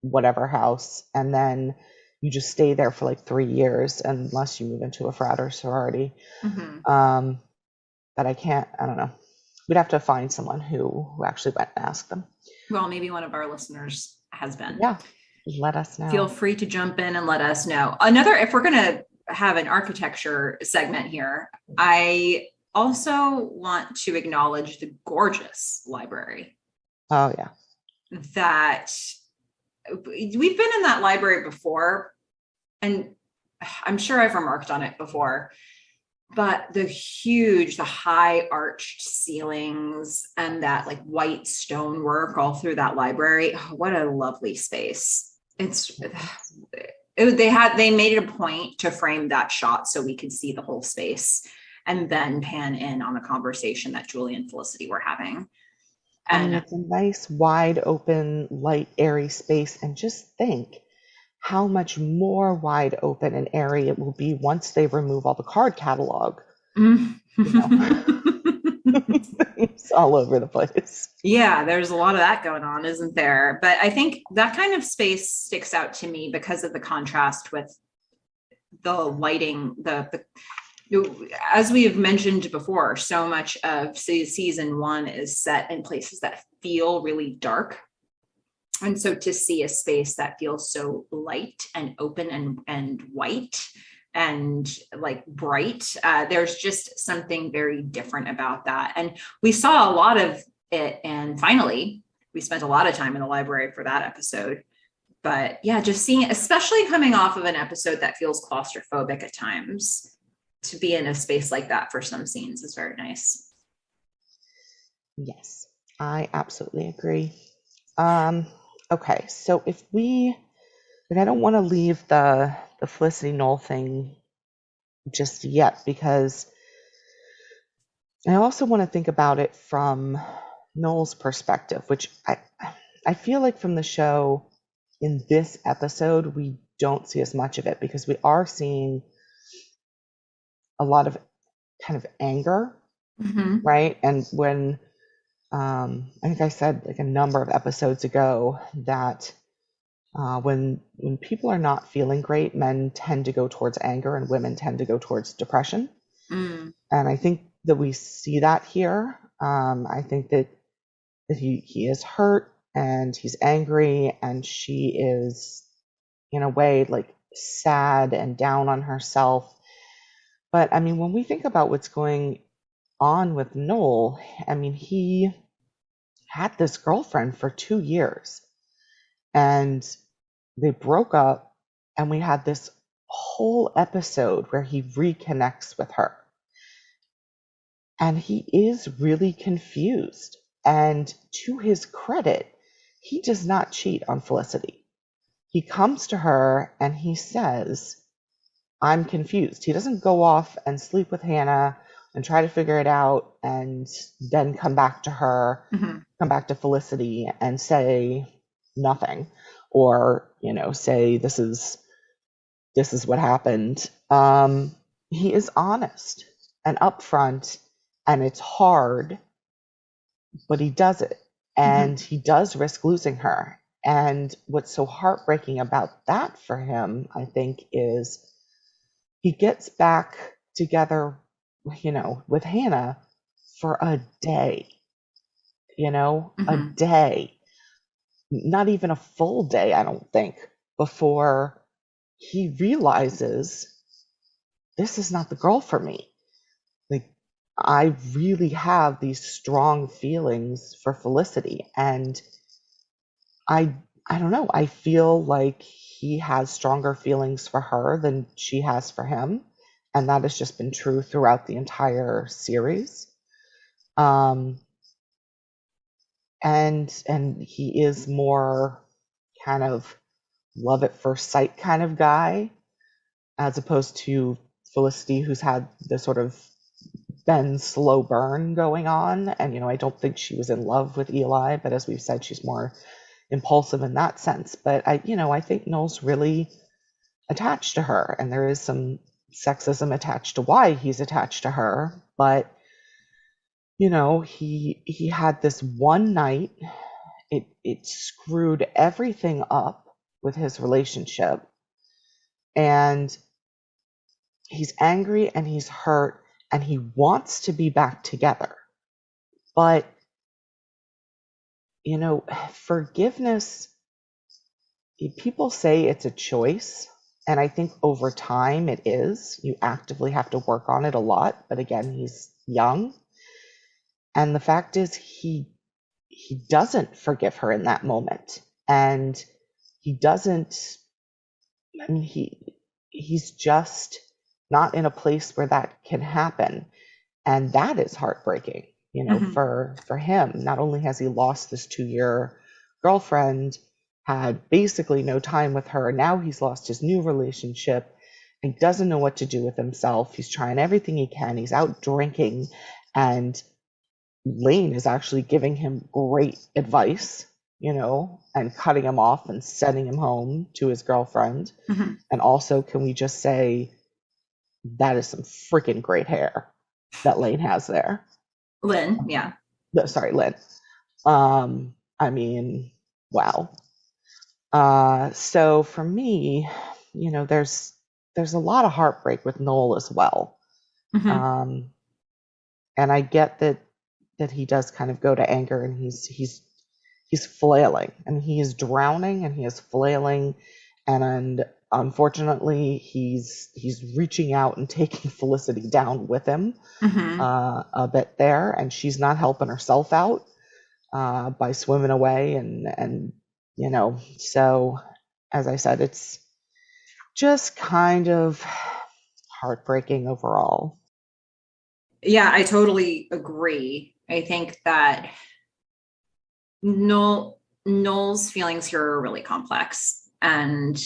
whatever house, and then you just stay there for like 3 years unless you move into a frat or sorority. Hmm. Um, but I don't know. We'd have to find someone who actually went and asked them. Well, maybe one of our listeners has been. Yeah, let us Feel know. free to jump in and let us know. Another, if we're going to have an architecture segment here, I also want to acknowledge the gorgeous library Oh yeah. that we've been in that library before, and I'm sure I've remarked on it before, but the high arched ceilings and that like white stonework all through that library, oh, what a lovely space. Yes. They made it a point to frame that shot so we could see the whole space and then pan in on the conversation that Julie and Felicity were having. I mean, And it's a nice, wide open, light, airy space, and just think how much more wide open and airy it will be once they remove all the card catalog. You know, it's all over the place. yeah, there's a lot of that going on, isn't there? But I think that kind of space sticks out to me because of the contrast with the lighting, as we have mentioned before, so much of season one is set in places that feel really dark. And so to see a space that feels so light and open and white and like bright, there's just something very different about that. And we saw a lot of it. And finally, we spent a lot of time in the library for that episode. But yeah, just seeing, especially coming off of an episode that feels claustrophobic at times, to be in a space like that for some scenes is very nice. Yes, I absolutely agree. Um, okay, so if we, like, I don't want to leave the Felicity Knoll thing just yet because I also want to think about it from Noel's perspective, which I feel like from the show in this episode we don't see as much of it because we are seeing a lot of kind of anger, Mm-hmm. right? And when I think I said like a number of episodes ago that when people are not feeling great, men tend to go towards anger and women tend to go towards depression. Mm. And I think that we see that here. I think that he is hurt and he's angry and she is in a way like sad and down on herself. But I mean, when we think about what's going on with Noel, I mean, had this girlfriend for 2 years, and they broke up, and we had this whole episode where he reconnects with her. And he is really confused. And to his credit, he does not cheat on Felicity. He comes to her and he says, I'm confused. He doesn't go off and sleep with Hannah and try to figure it out and then come back to her, come back to Felicity and say nothing, or, say this is what happened. He is honest and upfront, and it's hard, but he does it, and he does risk losing her. And what's so heartbreaking about that for him, I think, is he gets back together, with Hannah for a day, a day, not even a full day, I don't think, before he realizes this is not the girl for me. Like, I really have these strong feelings for Felicity, and I don't know, I feel like he has stronger feelings for her than she has for him, and that has just been true throughout the entire series. And he is more kind of love at first sight kind of guy, as opposed to Felicity, who's had the sort of been slow burn going on. And, I don't think she was in love with Eli, but as we've said, she's more impulsive in that sense. But I think Noel's really attached to her, and there is some sexism attached to why he's attached to her. But, he had this one night, it screwed everything up with his relationship, and he's angry and he's hurt and he wants to be back together. But, forgiveness, people say it's a choice. And I think over time it is. You actively have to work on it a lot. But again, he's young. And the fact is, he doesn't forgive her in that moment. And he doesn't, he's just not in a place where that can happen. And that is heartbreaking, for him. Not only has he lost this 2-year girlfriend, had basically no time with her, now he's lost his new relationship and doesn't know what to do with himself. He's trying everything he can. He's out drinking, and Lane is actually giving him great advice, and cutting him off and sending him home to his girlfriend. And also, can we just say that is some freaking great hair that Lane has there. Lynn, yeah. Sorry, Lynn. Wow. So for me, there's a lot of heartbreak with Noel as well. And I get that he does kind of go to anger, and he's flailing, and he is drowning, and he is flailing, and unfortunately he's reaching out and taking Felicity down with him a bit there, and she's not helping herself out by swimming away, and so as I said, it's just kind of heartbreaking overall. Yeah, I totally agree. I think that Noel's feelings here are really complex, and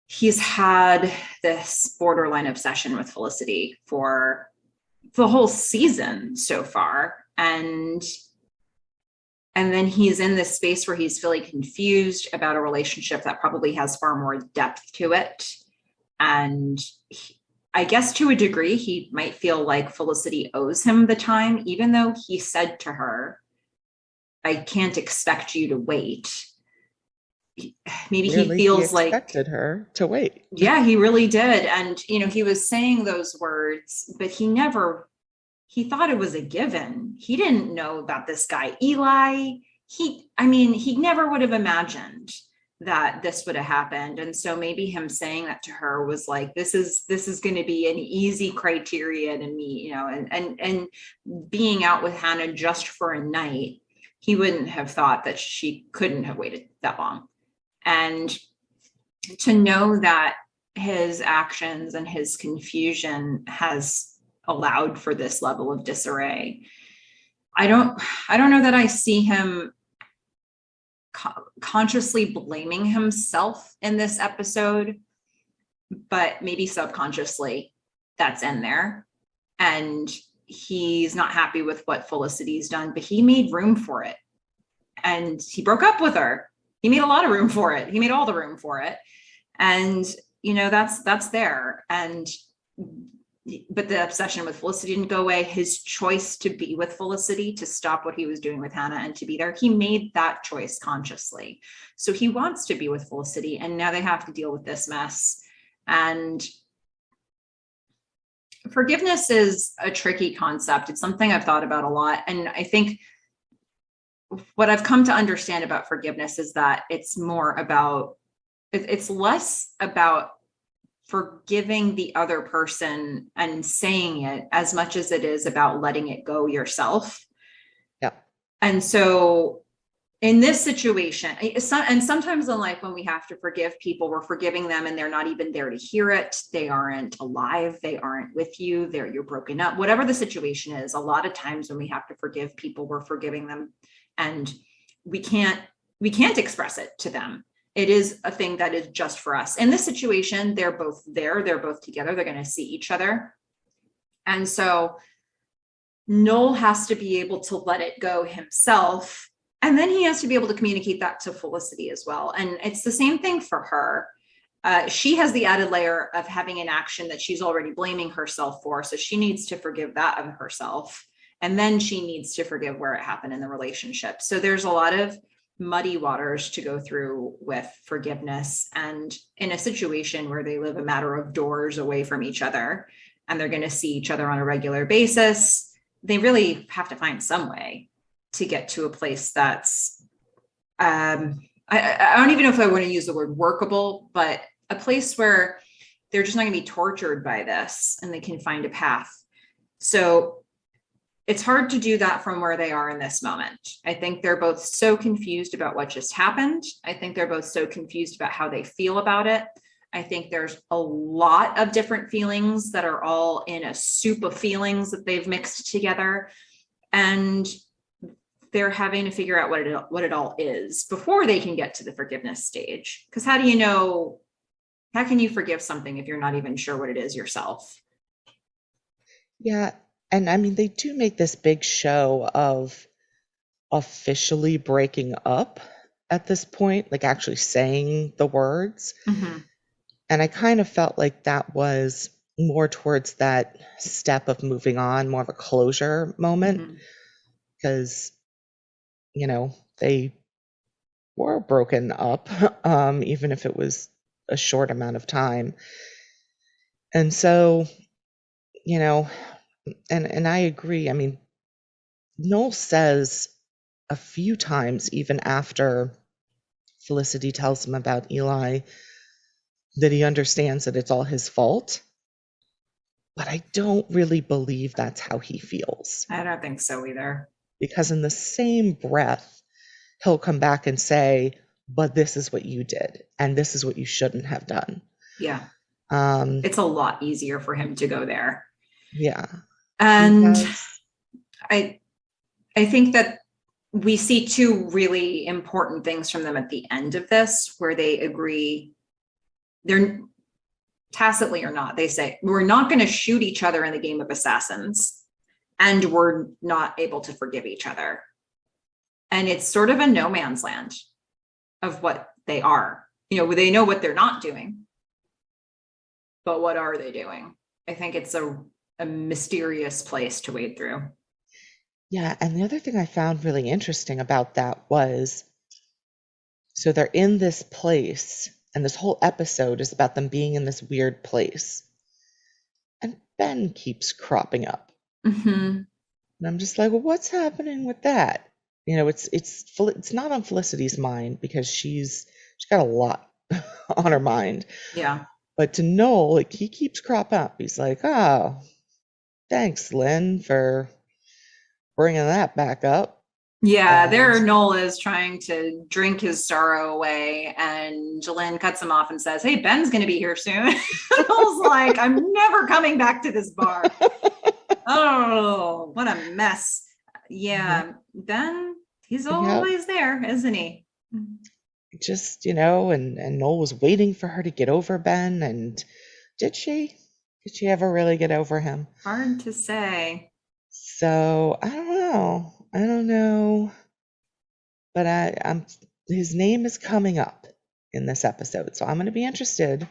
he's had this borderline obsession with Felicity for the whole season so far. And then he's in this space where he's feeling confused about a relationship that probably has far more depth to it. And I guess to a degree, he might feel like Felicity owes him the time, even though he said to her, I can't expect you to wait. Maybe Really, he feels he expected her to wait. Yeah, he really did. And, he was saying those words, but he thought it was a given. He didn't know about this guy, Eli. He never would have imagined that this would have happened. And so maybe him saying that to her was like, this is going to be an easy criteria to meet, and being out with Hannah just for a night, he wouldn't have thought that she couldn't have waited that long. And to know that his actions and his confusion has allowed for this level of disarray. I don't know that I see him consciously blaming himself in this episode, but maybe subconsciously that's in there. And he's not happy with what Felicity's done, but he made room for it. And he broke up with her. He made a lot of room for it. He made all the room for it. And, that's there. But the obsession with Felicity didn't go away. His choice to be with Felicity, to stop what he was doing with Hannah and to be there, he made that choice consciously. So he wants to be with Felicity, and now they have to deal with this mess. And forgiveness is a tricky concept. It's something I've thought about a lot. And I think what I've come to understand about forgiveness is that it's less about forgiving the other person and saying it as much as it is about letting it go yourself. Yeah. And so in this situation, and sometimes in life when we have to forgive people, we're forgiving them and they're not even there to hear it. They aren't alive. They aren't with you. You're broken up. Whatever the situation is, a lot of times when we have to forgive people, we're forgiving them and we can't express it to them. It is a thing that is just for us. In this situation, they're both there. They're both together. They're going to see each other. And so Noel has to be able to let it go himself. And then he has to be able to communicate that to Felicity as well. And it's the same thing for her. She has the added layer of having an action that she's already blaming herself for. So she needs to forgive that of herself. And then she needs to forgive where it happened in the relationship. So there's a lot of muddy waters to go through with forgiveness. And in a situation where they live a matter of doors away from each other and they're going to see each other on a regular basis, they really have to find some way to get to a place that's, I don't even know if I want to use the word workable, but a place where they're just not going to be tortured by this and they can find a path. So it's hard to do that from where they are in this moment. I think they're both so confused about what just happened. I think they're both so confused about how they feel about it. I think there's a lot of different feelings that are all in a soup of feelings that they've mixed together. And they're having to figure out what it all is before they can get to the forgiveness stage. Because how can you forgive something if you're not even sure what it is yourself? Yeah. And I mean, they do make this big show of officially breaking up at this point, like actually saying the words. Mm-hmm. And I kind of felt like that was more towards that step of moving on, more of a closure moment, because, they were broken up, even if it was a short amount of time. And so, and I agree. I mean, Noel says a few times, even after Felicity tells him about Eli, that he understands that it's all his fault. But I don't really believe that's how he feels. I don't think so either. Because in the same breath, he'll come back and say, but this is what you did, and this is what you shouldn't have done. Yeah. It's a lot easier for him to go there. Yeah. And I think that we see two really important things from them at the end of this, where they agree, they're tacitly or not, they say, we're not going to shoot each other in the game of assassins, and we're not able to forgive each other. And it's sort of a no man's land of what they are. They know what they're not doing, but what are they doing? I think it's a mysterious place to wade through. Yeah, and the other thing I found really interesting about that was, so they're in this place, and this whole episode is about them being in this weird place. And Ben keeps cropping up. Mm-hmm. And I'm just like, well, what's happening with that? It's not on Felicity's mind because she's She's got a lot on her mind. Yeah. But to Noel, like, he keeps cropping up. He's like, oh, thanks, Lynn, for bringing that back up. Yeah, And there Noel is trying to drink his sorrow away, and Jalen cuts him off and says, "Hey, Ben's going to be here soon." Noel's like, "I'm never coming back to this bar." Oh, what a mess. Yeah, Ben, he's yep, always there, isn't he? just, and Noel was waiting for her to get over Ben. And did she? Did she ever really get over him? Hard to say. So I don't know. I don't know. But I'm his name is coming up in this episode. So I'm gonna be interested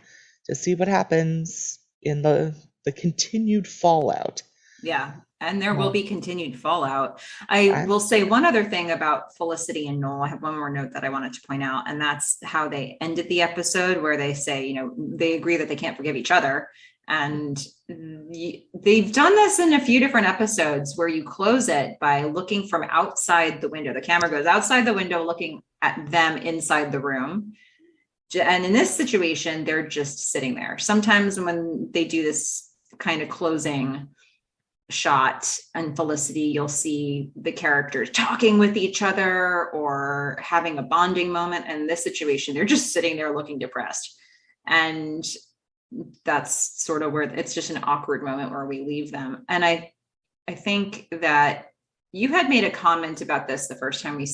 to see what happens in the continued fallout. Yeah, and there will Well, be continued fallout. I I'm will say one other thing about Felicity and Noel. I have one more note that I wanted to point out, and that's how they ended the episode, where they say, they agree that they can't forgive each other. And they've done this in a few different episodes where you close it by looking from outside the window. The camera goes outside the window, looking at them inside the room. And in this situation, they're just sitting there. Sometimes when they do this kind of closing shot and Felicity, you'll see the characters talking with each other or having a bonding moment. And in this situation, they're just sitting there looking depressed. And that's sort of where it's just an awkward moment where we leave them. And I think that you had made a comment about this the first time we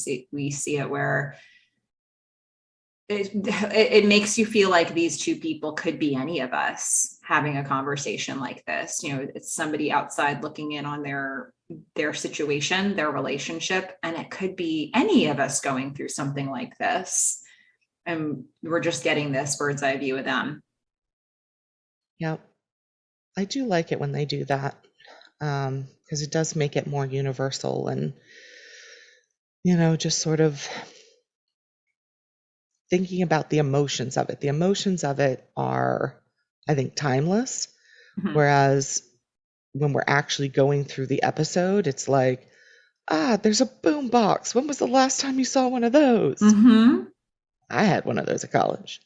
see it, where it makes you feel like these two people could be any of us having a conversation like this. It's somebody outside looking in on their situation, their relationship, and it could be any of us going through something like this. And we're just getting this bird's eye view of them. Yep. I do like it when they do that, because it does make it more universal and, just sort of thinking about the emotions of it. The emotions of it are, I think, timeless. Mm-hmm. Whereas when we're actually going through the episode, it's like, there's a boom box. When was the last time you saw one of those? Mm-hmm. I had one of those at college.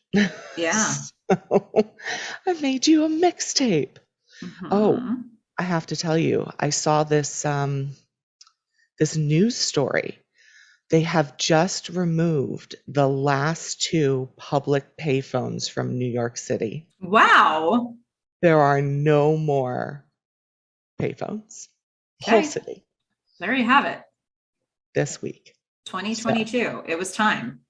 Yeah. So, I made you a mixtape. Mm-hmm. Oh, I have to tell you, I saw this this news story. They have just removed the last two public payphones from New York City. Wow. There are no more payphones. Okay. Whole city. There you have it. This week. 2022. So, it was time.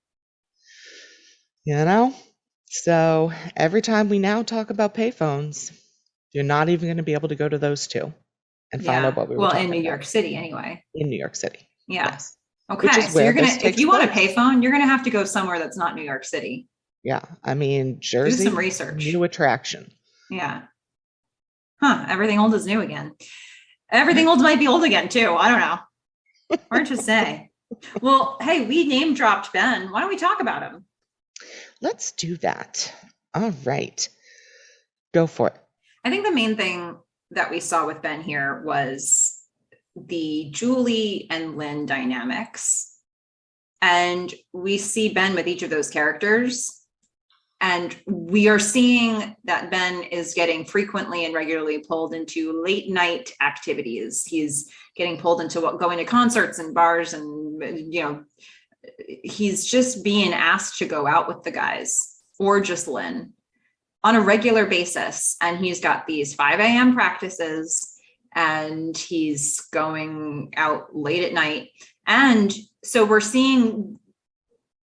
So every time we now talk about payphones, you're not even going to be able to go to those two and find out what we were talking about. Well, in New York City anyway. In New York City. Yeah. Yes. Okay. So if you want a payphone, you're gonna have to go somewhere that's not New York City. Yeah. I mean, Jersey. Do some research. New attraction. Yeah. Everything old is new again. Everything old might be old again too. I don't know. Hard to say. Well, hey, we name dropped Ben. Why don't we talk about him? Let's do that. All right. Go for it. I think the main thing that we saw with Ben here was the Julie and Lynn dynamics. And we see Ben with each of those characters. And we are seeing that Ben is getting frequently and regularly pulled into late night activities. He's getting pulled into going to concerts and bars, and he's just being asked to go out with the guys or just Lynn on a regular basis. And he's got these 5 a.m. practices, and he's going out late at night. And so we're seeing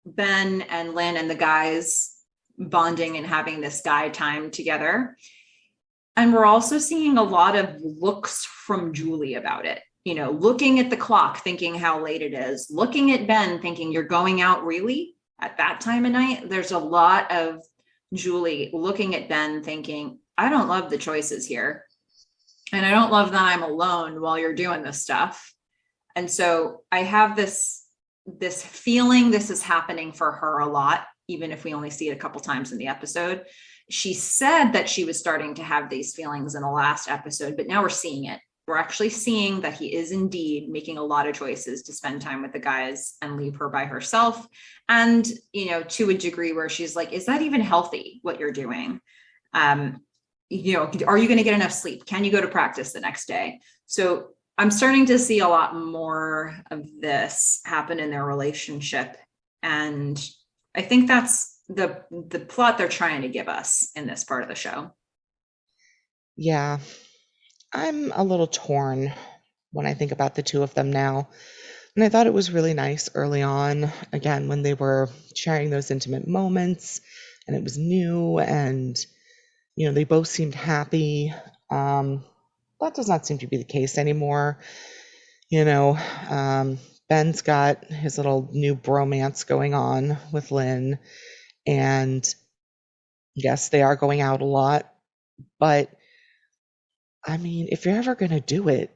Ben and Lynn and the guys bonding and having this guy time together. And we're also seeing a lot of looks from Julie about it. Looking at the clock, thinking how late it is, looking at Ben, thinking, you're going out really at that time of night. There's a lot of Julie looking at Ben thinking, I don't love the choices here. And I don't love that I'm alone while you're doing this stuff. And so I have this feeling this is happening for her a lot, even if we only see it a couple times in the episode. She said that she was starting to have these feelings in the last episode, but now we're seeing it. we're actually seeing that he is indeed making a lot of choices to spend time with the guys and leave her by herself. And, to a degree where she's like, is that even healthy what you're doing? Are you going to get enough sleep? Can you go to practice the next day? So I'm starting to see a lot more of this happen in their relationship. And I think that's the plot they're trying to give us in this part of the show. Yeah, I'm a little torn when I think about the two of them now. And I thought it was really nice early on, again, when they were sharing those intimate moments and it was new and, they both seemed happy. That does not seem to be the case anymore. Ben's got his little new bromance going on with Lynn. And yes, they are going out a lot. But I mean, if you're ever going to do it,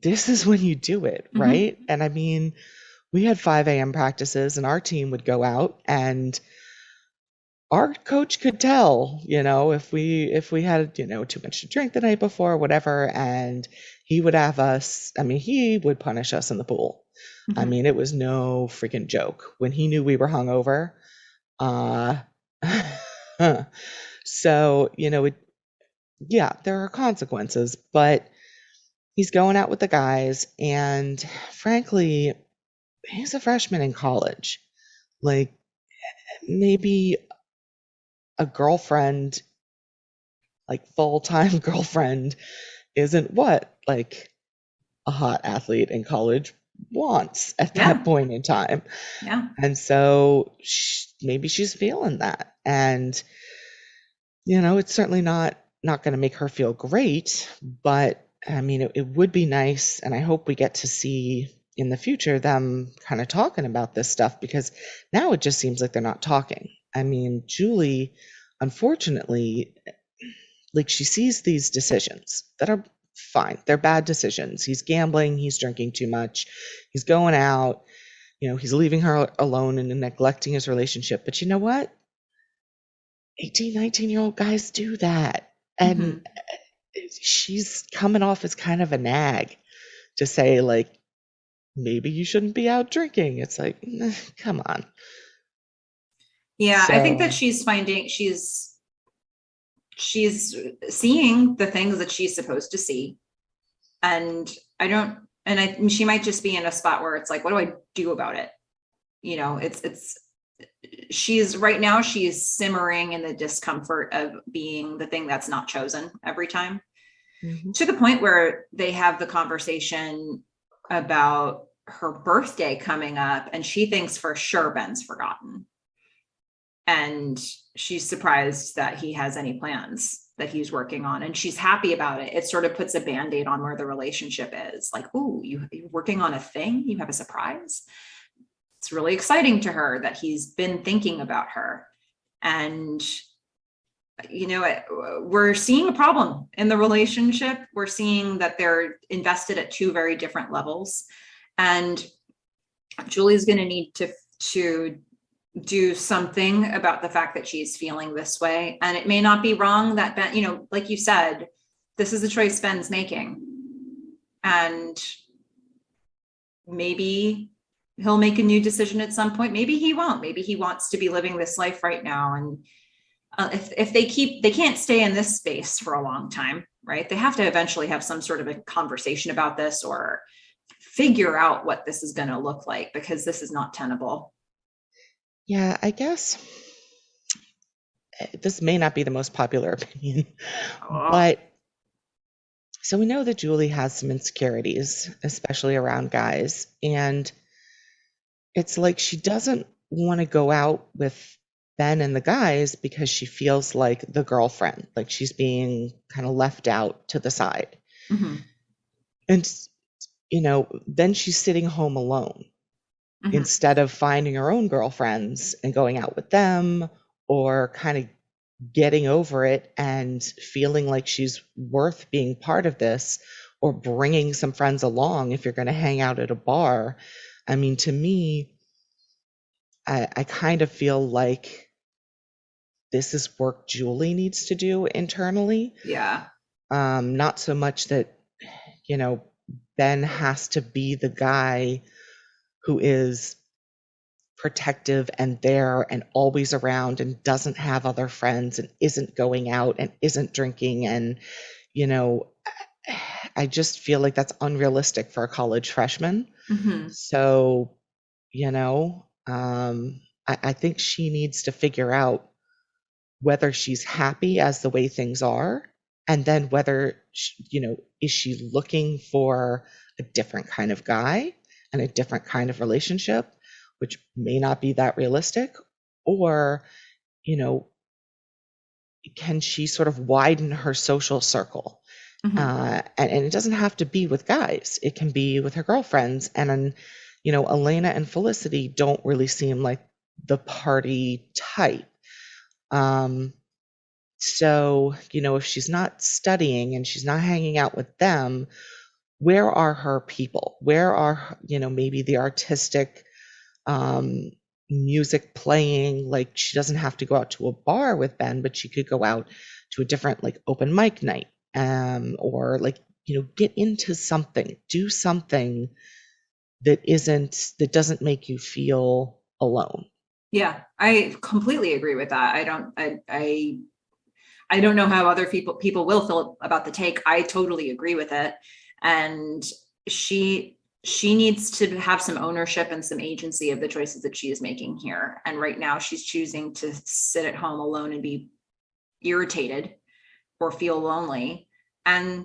this is when you do it, right? Mm-hmm. And I mean, we had 5 a.m. practices and our team would go out and our coach could tell, if we had, too much to drink the night before or whatever, and he would have us, he would punish us in the pool. Mm-hmm. It was no freaking joke when he knew we were hungover. So, there are consequences, but he's going out with the guys, and frankly, he's a freshman in college. Like, maybe a girlfriend, like full-time girlfriend, isn't what like a hot athlete in college wants at that point in time. Yeah. And so maybe she's feeling that. And, it's certainly not going to make her feel great, but it would be nice. And I hope we get to see in the future them kind of talking about this stuff, because now it just seems like they're not talking. Julie, unfortunately, like, she sees these decisions that are fine. They're bad decisions. He's gambling. He's drinking too much. He's going out. He's leaving her alone and neglecting his relationship. But you know what? 18, 19-year-old guys do that. And she's coming off as kind of a nag to say, like, maybe you shouldn't be out drinking. It's like, come on. Yeah, so I think that she's seeing the things that she's supposed to see. And she might just be in a spot where it's like, what do I do about it? She's right now, she's simmering in the discomfort of being the thing that's not chosen every time, to the point where they have the conversation about her birthday coming up and she thinks for sure Ben's forgotten. And she's surprised that he has any plans that he's working on. And she's happy about it. It sort of puts a Band-Aid on where the relationship is. Like, ooh, you're working on a thing? You have a surprise? It's really exciting to her that he's been thinking about her. And, we're seeing a problem in the relationship. We're seeing that they're invested at 2 very different levels. And Julie's going to need to do something about the fact that she's feeling this way. And it may not be wrong that Ben, like you said, this is a choice Ben's making. And maybe he'll make a new decision at some point. Maybe he won't. Maybe he wants to be living this life right now. And if they can't stay in this space for a long time, right? They have to eventually have some sort of a conversation about this or figure out what this is going to look like, because this is not tenable. Yeah, I guess this may not be the most popular opinion, but so we know that Julie has some insecurities, especially around guys. And it's like she doesn't want to go out with Ben and the guys because she feels like the girlfriend, like she's being kind of left out to the side. Mm-hmm. And, then she's sitting home alone. Mm-hmm. Instead of finding her own girlfriends and going out with them, or kind of getting over it and feeling like she's worth being part of this, or bringing some friends along if you're going to hang out at a bar. To me, I kind of feel like this is work Julie needs to do internally. Yeah. Not so much that Ben has to be the guy who is protective and there and always around and doesn't have other friends and isn't going out and isn't drinking. And, I just feel like that's unrealistic for a college freshman. Mm-hmm. So, I think she needs to figure out whether she's happy as the way things are, and then whether, is she looking for a different kind of guy and a different kind of relationship, which may not be that realistic, or, can she sort of widen her social circle? Mm-hmm. And it doesn't have to be with guys. It can be with her girlfriends. And, Elena and Felicity don't really seem like the party type. So, if she's not studying and she's not hanging out with them, where are her people? Where are, maybe the artistic music playing? Like, she doesn't have to go out to a bar with Ben, but she could go out to a different, like, open mic night, or like, get into something, do something that doesn't make you feel alone. Yeah, I completely agree with that. I don't know how other people will feel about the take. I totally agree with it. And she needs to have some ownership and some agency of the choices that she is making here. And right now she's choosing to sit at home alone and be irritated or feel lonely. And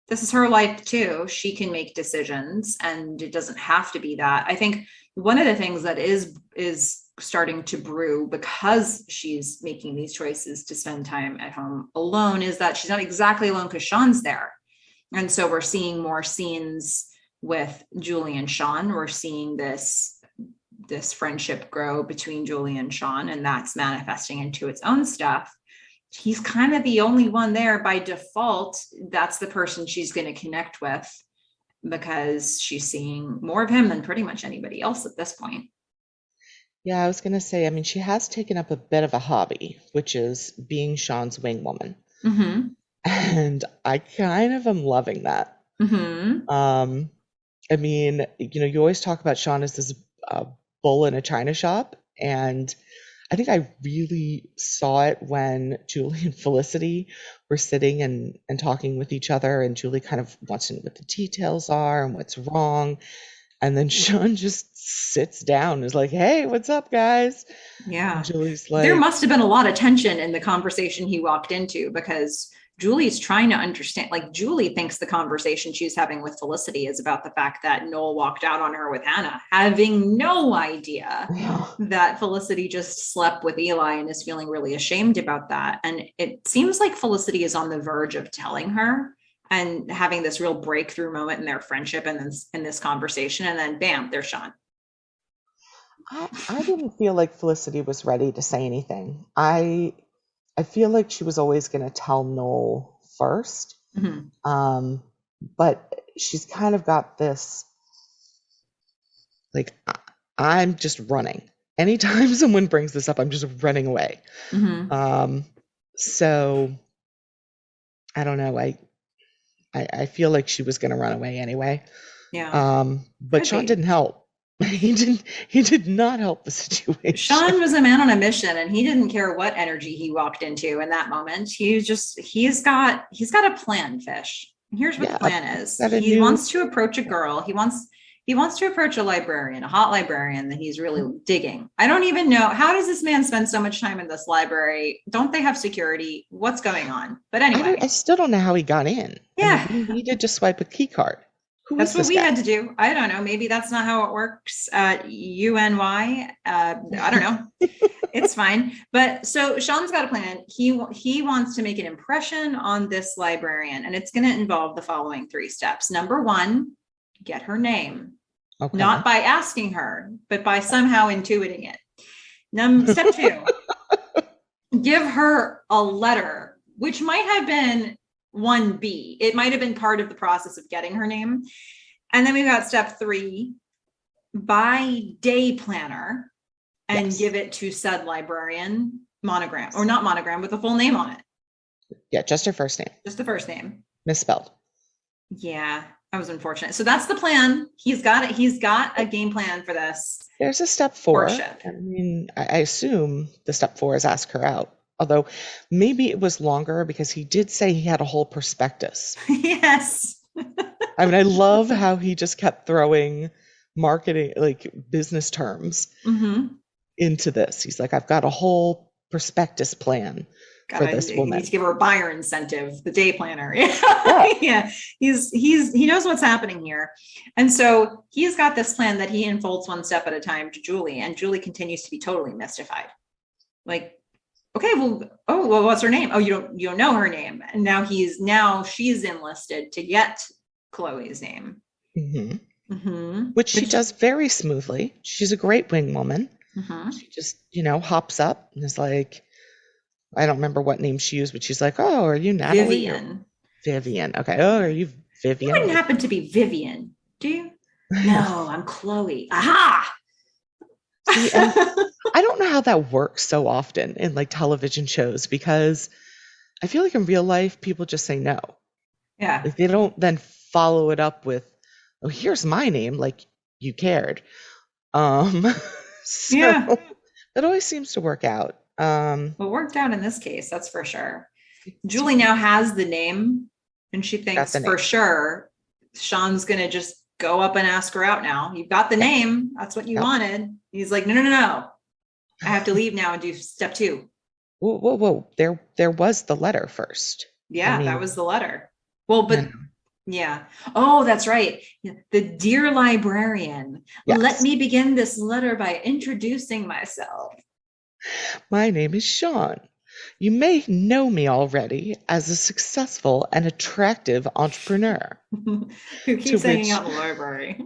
this is her life too. She can make decisions and it doesn't have to be that. I think one of the things that is starting to brew because she's making these choices to spend time at home alone is that she's not exactly alone because Sean's there. And so we're seeing more scenes with Julie and Sean. We're seeing this friendship grow between Julie and Sean, and that's manifesting into its own stuff. He's kind of the only one there by default. That's the person she's going to connect with because she's seeing more of him than pretty much anybody else at this point. Yeah, I was going to say, I mean, she has taken up a bit of a hobby, which is being Sean's wing woman. Mm-hmm. And I kind of am loving that. Mm-hmm. I mean, you always talk about Sean as this bull in a china shop. And I think I really saw it when Julie and Felicity were sitting and talking with each other. And Julie kind of wants to know what the details are and what's wrong. And then Sean just sits down and is like, hey, what's up, guys? Yeah. And Julie's like, there must have been a lot of tension in the conversation he walked into because Julie's trying to understand, like Julie thinks the conversation she's having with Felicity is about the fact that Noel walked out on her with Hannah, having no idea that Felicity just slept with Eli and is feeling really ashamed about that. And it seems like Felicity is on the verge of telling her and having this real breakthrough moment in their friendship and then in this conversation. And then bam, there's Sean. I didn't feel like Felicity was ready to say anything. I feel like she was always going to tell Noel first. Mm-hmm. But she's kind of got this, like, I'm just running. Anytime someone brings this up, I'm just running away. Mm-hmm. So I don't know. I feel like she was going to run away anyway. Yeah. But Sean didn't help. He did not help the situation. Sean was a man on a mission and he didn't care what energy he walked into in that moment. He's got a plan, Fish. Here's what the plan is. He wants to approach a girl. He wants to approach a librarian, a hot librarian that he's really digging. I don't even know, how does this man spend so much time in this library? Don't they have security? What's going on? But anyway. I still don't know how he got in. Yeah. I mean, he needed to swipe a key card. That's what we had to do. I don't know. Maybe that's not how it works at UNY. I don't know. It's fine. But so Sean's got a plan. He wants to make an impression on this librarian, and it's going to involve the following 3 steps. Number 1, get her name. Okay. Not by asking her, but by somehow intuiting it. Step 2, give her a letter, which might have been 1B. It might have been part of the process of getting her name. And then we've got step 3, buy day planner and give it to said librarian, monogram, or not monogram, with a full name on it. Yeah, just her first name. Just the first name. Misspelled. Yeah, that was unfortunate. So that's the plan. He's got it. He's got a game plan for this There's a step 4. courtship. I mean, I assume the step 4 is ask her out. Although maybe it was longer because he did say he had a whole prospectus. Yes. I mean, I love how he just kept throwing marketing, like business terms into this. He's like, I've got a whole prospectus plan for this You woman. need to give her a buyer incentive, the day planner. Yeah. He knows what's happening here. And so he's got this plan that he unfolds one step at a time to Julie, and Julie continues to be totally mystified. Like, okay, well, what's her name? Oh, you don't know her name. And now she's enlisted to get Chloe's name. Which she does very smoothly. She's a great wing woman. She just, hops up and is like, I don't remember what name she used, but she's like, oh, are you Natalie? Vivian. Okay. Oh, are you Vivian? You wouldn't happen to be Vivian, do you? No, I'm Chloe. Aha! See, I don't know how that works so often in like television shows, because I feel like in real life, people just say no. Yeah. Like they don't then follow it up with, oh, here's my name. Like you cared. So yeah. That always seems to work out. Well, worked out in this case, that's for sure. Julie now has the name, and she thinks for sure Sean's going to just go up and ask her out now. You've got the name. That's what you wanted. He's like, no. I have to leave now and do step 2. Whoa. There was the letter first. Yeah, that was the letter. Well, but yeah. Oh, that's right. The dear librarian, let me begin this letter by introducing myself. My name is Sean. You may know me already as a successful and attractive entrepreneur. Who keeps hanging out in the library.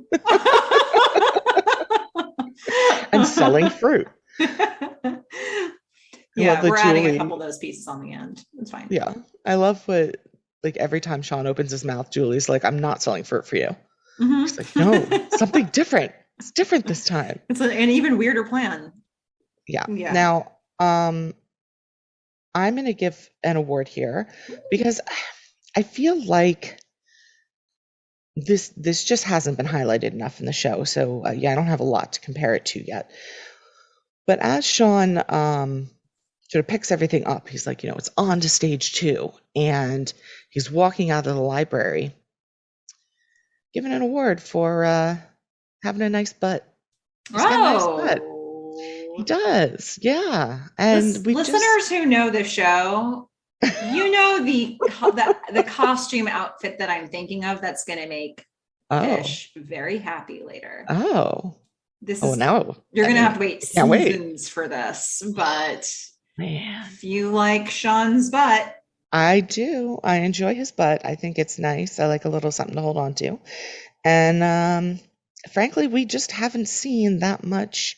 And selling fruit. Yeah, we're adding a couple of those pieces on the end. It's fine. Yeah. I love what, like every time Sean opens his mouth, Julie's like, I'm not selling fruit for you. She's like, no, something different. It's different this time. It's an even weirder plan. Yeah. Now, I'm going to give an award here because I feel like this just hasn't been highlighted enough in the show. So I don't have a lot to compare it to yet. But as Sean sort of picks everything up, he's like, it's on to stage 2, and he's walking out of the library, given an award for having a nice butt. He's got a nice butt. He does, yeah. And listeners who know the show, the costume outfit that I'm thinking of that's going to make Fish very happy later. Oh, no! You're going to have to wait seasons for this, but if you like Sean's butt, I do. I enjoy his butt. I think it's nice. I like a little something to hold on to, and frankly, we just haven't seen that much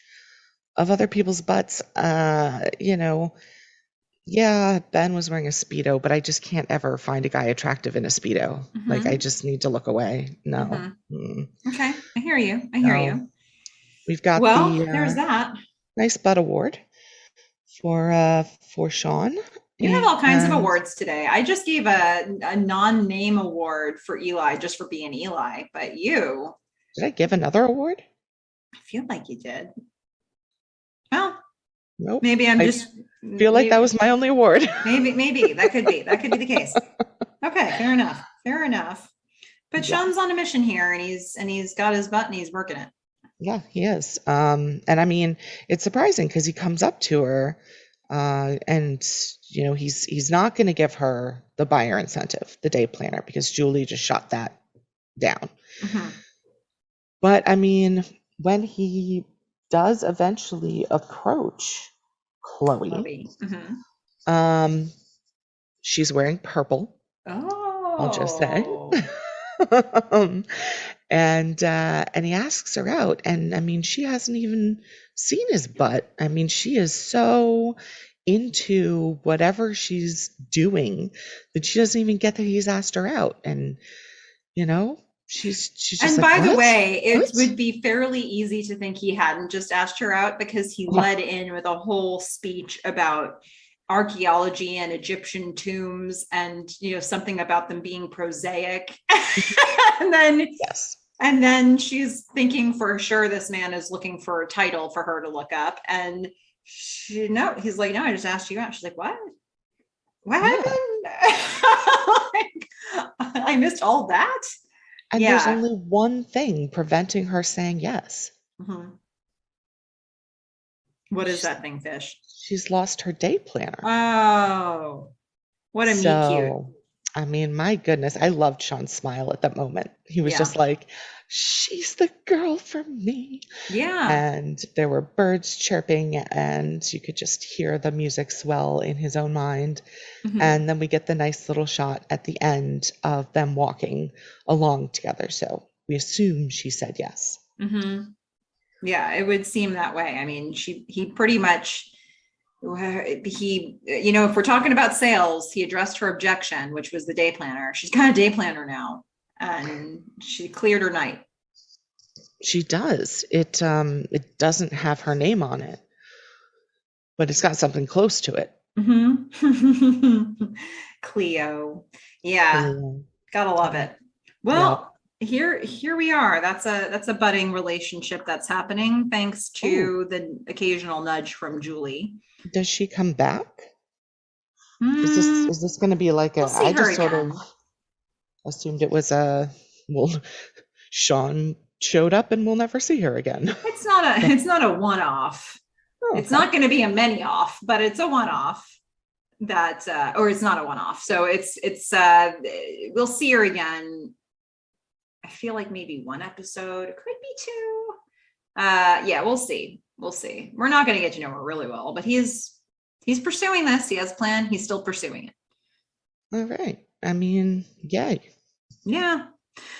of other people's butts. Ben was wearing a Speedo, but I just can't ever find a guy attractive in a Speedo. Like, I just need to look away. No. Okay. I hear you. We've got there's that. Nice butt award for Sean. You have all kinds of awards today. I just gave a non-name award for Eli just for being Eli, but you... Did I give another award? I feel like you did. Well, nope. Maybe I feel like that was my only award. maybe that could be the case. Okay, fair enough. But Sean's on a mission here, and he's got his butt and he's working it. Yeah, he is. And I mean, it's surprising because he comes up to her, and he's not going to give her the buyer incentive, the day planner, because Julie just shot that down. But I mean, when he does eventually approach Chloe. She's wearing purple. I'll just say. And he asks her out, and I mean, she hasn't even seen his butt. I mean, she is so into whatever she's doing that she doesn't even get that he's asked her out. And she's just and like, by the way, it would be fairly easy to think he hadn't just asked her out, because he led in with a whole speech about archaeology and Egyptian tombs and something about them being prosaic. and then Yes. and then she's thinking for sure this man is looking for a title for her to look up. And he's like, no, I just asked you out. She's like, what Yeah. happened? Like, I missed all that. And there's Yeah. only one thing preventing her saying yes. Mhm. What is She's, that thing, Fish? she's lost her day planner. Oh, what a meet cute. So, I mean, my goodness, I loved Sean's smile at that moment. He was Yeah. just like, she's the girl for me. Yeah. And there were birds chirping, and you could just hear the music swell in his own mind. Mhm. And then we get the nice little shot at the end of them walking along together. So we assume she said yes. Mhm. Yeah, it would seem that way. I mean, he pretty much if we're talking about sales, he addressed her objection, which was the day planner. She's got a day planner now, and she cleared her night. She does. It doesn't have her name on it, but it's got something close to it. Mm-hmm. Cleo. Yeah, Cleo. gotta love it. Yep. Well, here we are. That's a budding relationship that's happening thanks Oh, to the occasional nudge from Julie. does she come back? Hmm, Is this going to be like we'll a? see I her just sort of again. assumed it was a. Well, Sean showed up and we'll never see her again. It's not a one-off. Oh, It's okay. not going to be a many-off, but it's a one-off that or it's not a one-off. So it's we'll see her again. I feel like maybe one episode, it could be two. Yeah, we'll see. We'll see. We're not going to get to know her really well, but he's pursuing this. He has a plan. He's still pursuing it. All right. I mean, yay. Yeah.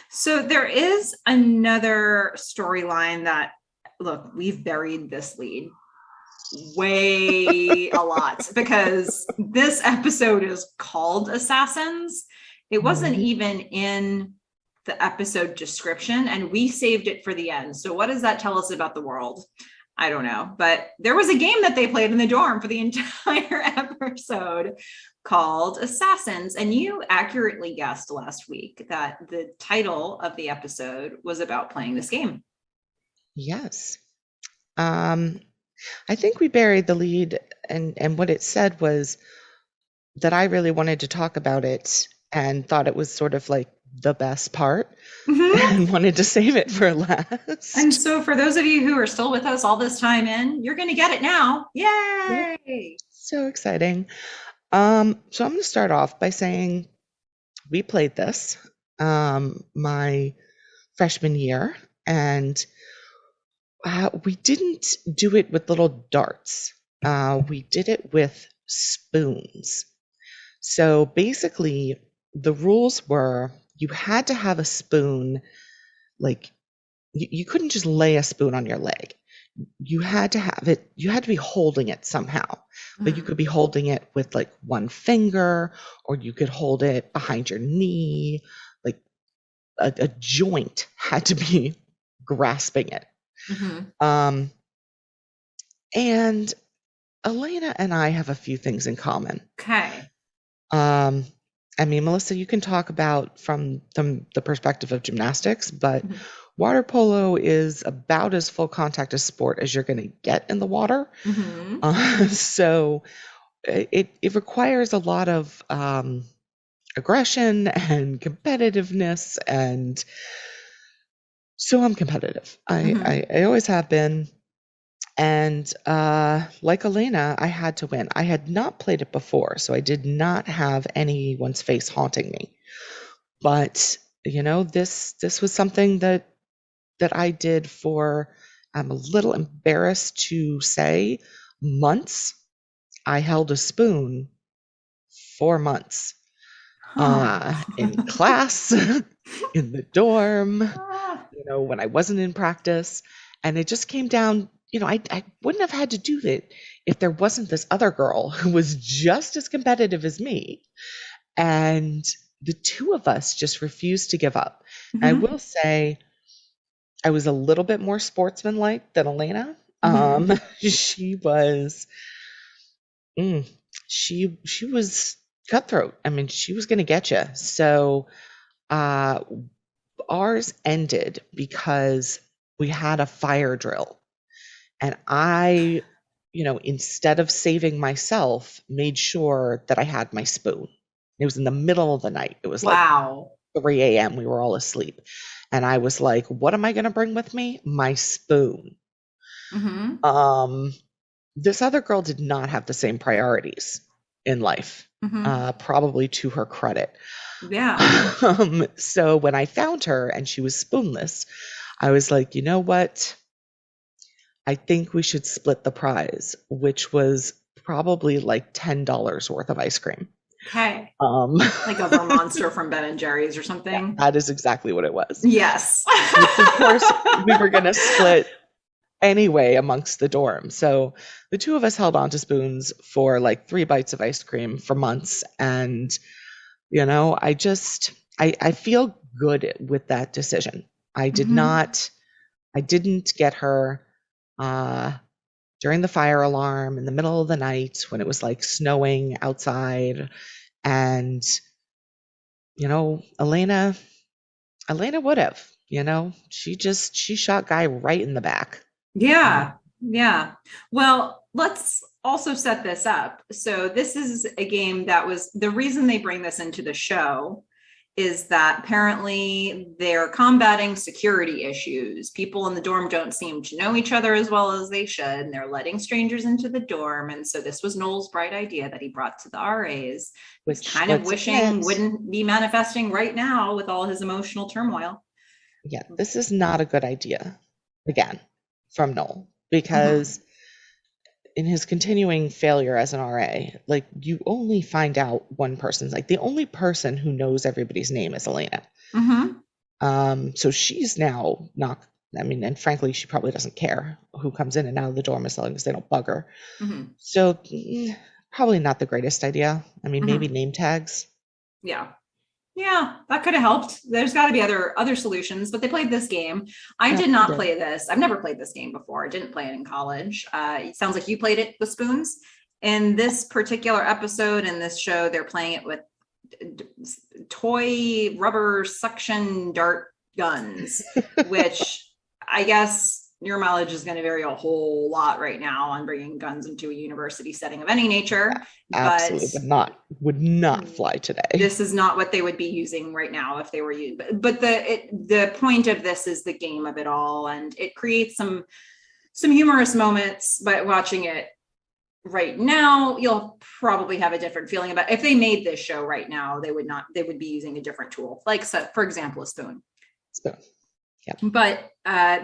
So there is another storyline that, look, we've buried this lead way a lot because this episode is called Assassins. It wasn't Mhm. even in the episode description, and we saved it for the end. So, what does that tell us about the world? I don't know. But there was a game that they played in the dorm for the entire episode called Assassins. And you accurately guessed last week that the title of the episode was about playing this game. Yes. Um, I think we buried the lead, and what it said was that I really wanted to talk about it and thought it was sort of like the best part Mm-hmm. and wanted to save it for And last. so, for those of you who are still with us all this time in, you're going to get it now. Yep. Yay! So exciting. So I'm going to start off by saying we played this my freshman year, and we didn't do it with little darts. We did it with spoons. So basically, the rules were you had to have a spoon, like, you couldn't just lay a spoon on your leg. You had to have it, you had to be holding it somehow. But you Mhm. could be holding it with like one finger, or you could hold it behind your knee. Like a joint had to be grasping it. Mhm. Um, and Elena and I have a few things in common. Okay. Um, I mean, Melissa, you can talk about from the perspective of gymnastics, but Mhm. water polo is about as full contact a sport as you're going to get in the water. Mhm. So it requires a lot of aggression and competitiveness, and so I'm competitive. Mhm. I always have been. And like Elena, I had to win. I had not played it before, so I did not have anyone's face haunting me. But this was something that I did for, I'm a little embarrassed to say, months. I held a spoon for months, Huh. in class, in the dorm, Ah. when I wasn't in practice. And it just came down, I wouldn't have had to do that if there wasn't this other girl who was just as competitive as me. And the two of us just refused to give up. I Mhm. will say I was a little bit more sportsmanlike than Elena. Mhm. She was, mm, she was cutthroat. I mean, she was going to get you. So Uh, ours ended because we had a fire drill, and I, instead of saving myself, made sure that I had my spoon. It was in the middle of the night. It was like Wow. 3 a.m. We were all asleep. And I was like, what am I going to bring with me? My spoon. Mm-hmm. Um, this other girl did not have the same priorities in life, Mm-hmm. probably to her credit. Yeah. So when I found her and she was spoonless, I was like, you know what? I think we should split the prize, which was probably like $10 worth of ice cream. Okay. Um, Like a Vermonster from Ben and Jerry's or yeah, something. that is exactly what it was. Yes. Which, of course, we were going to split anyway amongst the dorm. So the two of us held on to spoons for like 3 bites of ice cream for months. And, I feel good with that decision. I did Mm-hmm. not, I didn't get her uh, during the fire alarm in the middle of the night when it was like snowing outside. And, Elena would have, she shot Guy right in the back. Yeah. Yeah. Well, let's also set this up. So, this is a game that was the reason they bring this into the show is that apparently they're combating security issues. People in the dorm don't seem to know each other as well as they should, and they're letting strangers into the dorm. And so, this was Noel's bright idea that he brought to the RAs. He's Which, kind of let's wishing admit, wouldn't be manifesting right now with all his emotional turmoil. yeah, this is not a good idea, again, from Noel, Mm-hmm. because in his continuing failure as an RA, like, you only find out one person's, like, the only person who knows everybody's name is Elena. Mm-hmm. So she's now not, I mean, and frankly, she probably doesn't care who comes in and out of the dorm as long as they don't bug her. Mm-hmm. So probably not the greatest idea. I mean, maybe Mm-hmm. name tags. Yeah. Yeah, that could have helped. There's got to be other solutions, but they played this game. I Yeah, did they not did. play this. I've never played this game before. I didn't play it in college. It sounds like you played it with spoons. In this particular episode in this show, they're playing it with toy rubber suction dart guns, which I guess your mileage is going to vary a whole lot right now on bringing guns into a university setting of any nature. But Absolutely, but would not fly today. this is not what they would be using right now if they were used. But the point of this is the game of it all, and it creates some humorous moments. But watching it right now, you'll probably have a different feeling about it. If they made this show right now, they would not. They would be using a different tool, like, so, for example, a spoon. So, yeah. But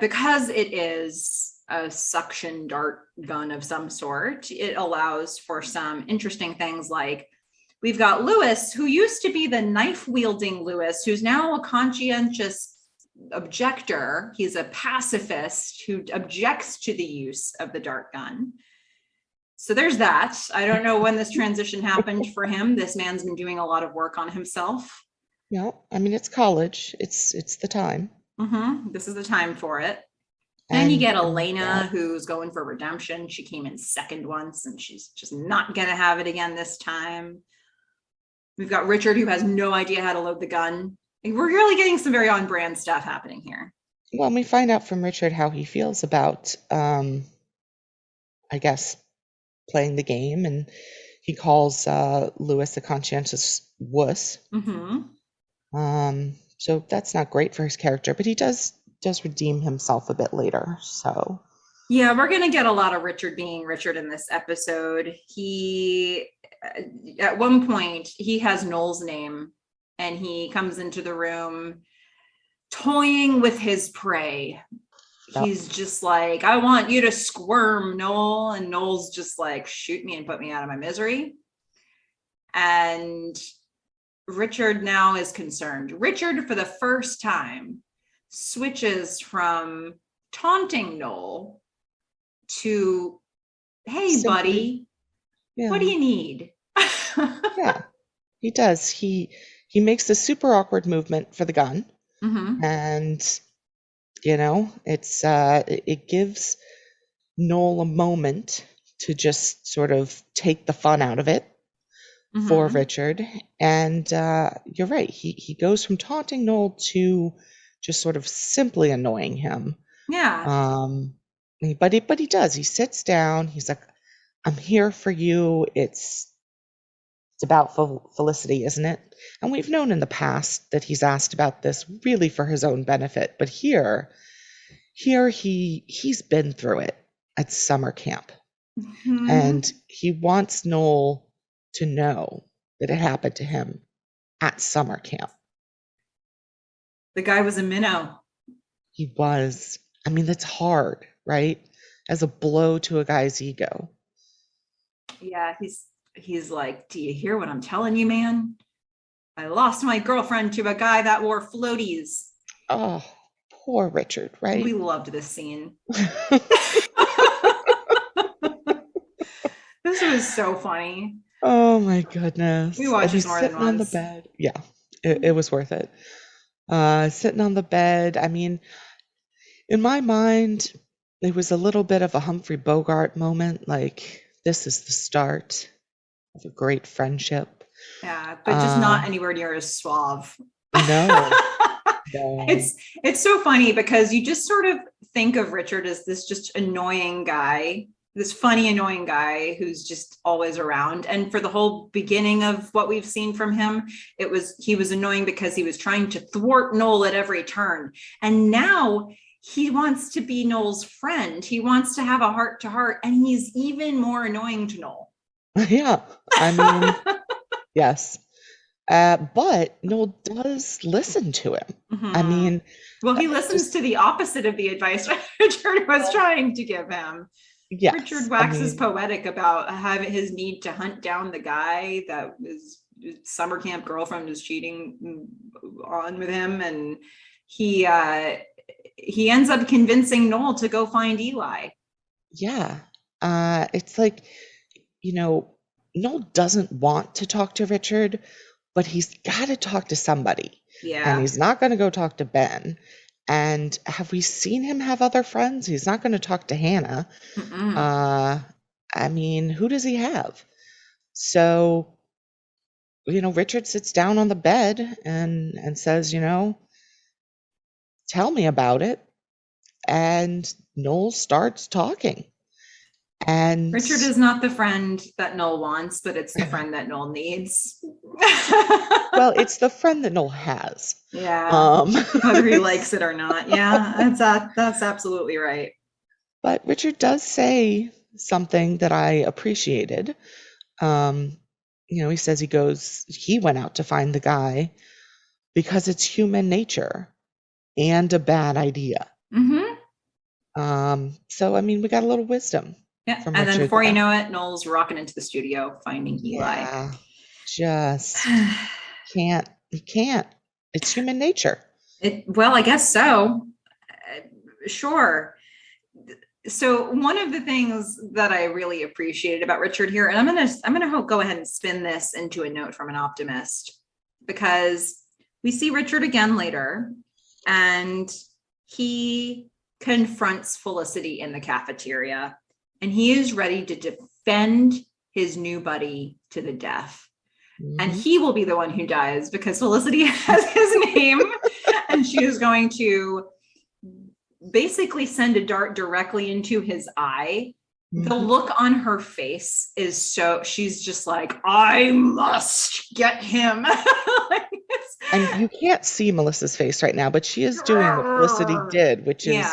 because it is a suction dart gun of some sort, it allows for some interesting things like we've got Lewis, who used to be the knife wielding Lewis, who's now a conscientious objector. He's a pacifist who objects to the use of the dart gun. So there's that. I don't know when this transition happened for him. This man's been doing a lot of work on himself. Yeah, I mean, it's college. It's the time. Mm-hmm. This is the time for it. And you And get Elena, yeah. who's going for redemption. She came in second once, and she's just not going to have it again this time. We've got Richard, who has no idea how to load the gun. And we're really getting some very on-brand stuff happening here. Well, we find out from Richard how he feels about, I guess, playing the game, and he calls Lewis a conscientious wuss. Mm-hmm. So that's not great for his character, but he does redeem himself a bit later. So yeah, we're gonna get a lot of Richard being Richard in this episode. He, at one point, he has Noel's name, and he comes into the room toying with his prey. Yep. He's just like, I want you to squirm, Noel. And Noel's just like, shoot me and put me out of my misery. And Richard now is concerned. Richard, for the first time, switches from taunting Noel to, hey, Simply, buddy, yeah. what do you need? Yeah, he does. He makes the super awkward movement for the gun. Mm-hmm. And it gives Noel a moment to just sort of take the fun out of it. for Richard. And you're right. He goes from taunting Noel to just sort of simply annoying him. Yeah. But he does. He sits down. He's like, I'm here for you. It's about Felicity, isn't it? And we've known in the past that he's asked about this really for his own benefit. But here he's been through it at summer camp. And he wants Noel to know that it happened to him at summer camp. The guy was a minnow. He was. I mean, that's hard, right? As a blow to a guy's ego. Yeah, he's like, do you hear what I'm telling you, man? I lost my girlfriend to a guy that wore floaties. Oh, poor Richard, right? We loved this scene. This was so funny. Oh my goodness. We watched it more than once. On the bed. Yeah, it was worth it. Sitting on the bed. I mean, in my mind, it was a little bit of a Humphrey Bogart moment. Like, this is the start of a great friendship. Yeah, but just not anywhere near as suave. No. It's so funny because you just sort of think of Richard as this just annoying guy, this funny, annoying guy who's just always around. And for the whole beginning of what we've seen from him, he was annoying because he was trying to thwart Noel at every turn. And now he wants to be Noel's friend. He wants to have a heart to heart, and he's even more annoying to Noel. Yeah, I mean, yes. But Noel does listen to him. I mean, well, he listens to the opposite of the advice Richard was trying to give him. Yes, Richard waxes poetic about having his need to hunt down the guy that his summer camp girlfriend is cheating on with him, and he ends up convincing Noel to go find Eli. Yeah, it's like, Noel doesn't want to talk to Richard, but he's got to talk to somebody. Yeah, and he's not going to go talk to Ben. And have we seen him have other friends? He's not going to talk to Hannah. I mean, who does he have? So, Richard sits down on the bed and says, tell me about it. And Noel starts talking. And Richard is not the friend that Noel wants, but it's the friend that Noel needs. Well, it's the friend that Noel has. Yeah. Whether he likes it or not. Yeah, that's absolutely right. But Richard does say something that I appreciated. He says he went out to find the guy because it's human nature and a bad idea. So, I mean, we got a little wisdom. Yeah, and then before you know it, Noel's rocking into the studio finding Eli. Yeah, just can't. It's human nature. Well, I guess so. Sure. So one of the things that I really appreciated about Richard here, and I'm gonna go ahead and spin this into a note from an Optimist, because we see Richard again later, and he confronts Felicity in the cafeteria. And he is ready to defend his new buddy to the death. And he will be the one who dies because Felicity has his name. And she is going to basically send a dart directly into his eye. The look on her face is she's just like, I must get him. And you can't see Melissa's face right now, but she is doing what Felicity did, which is...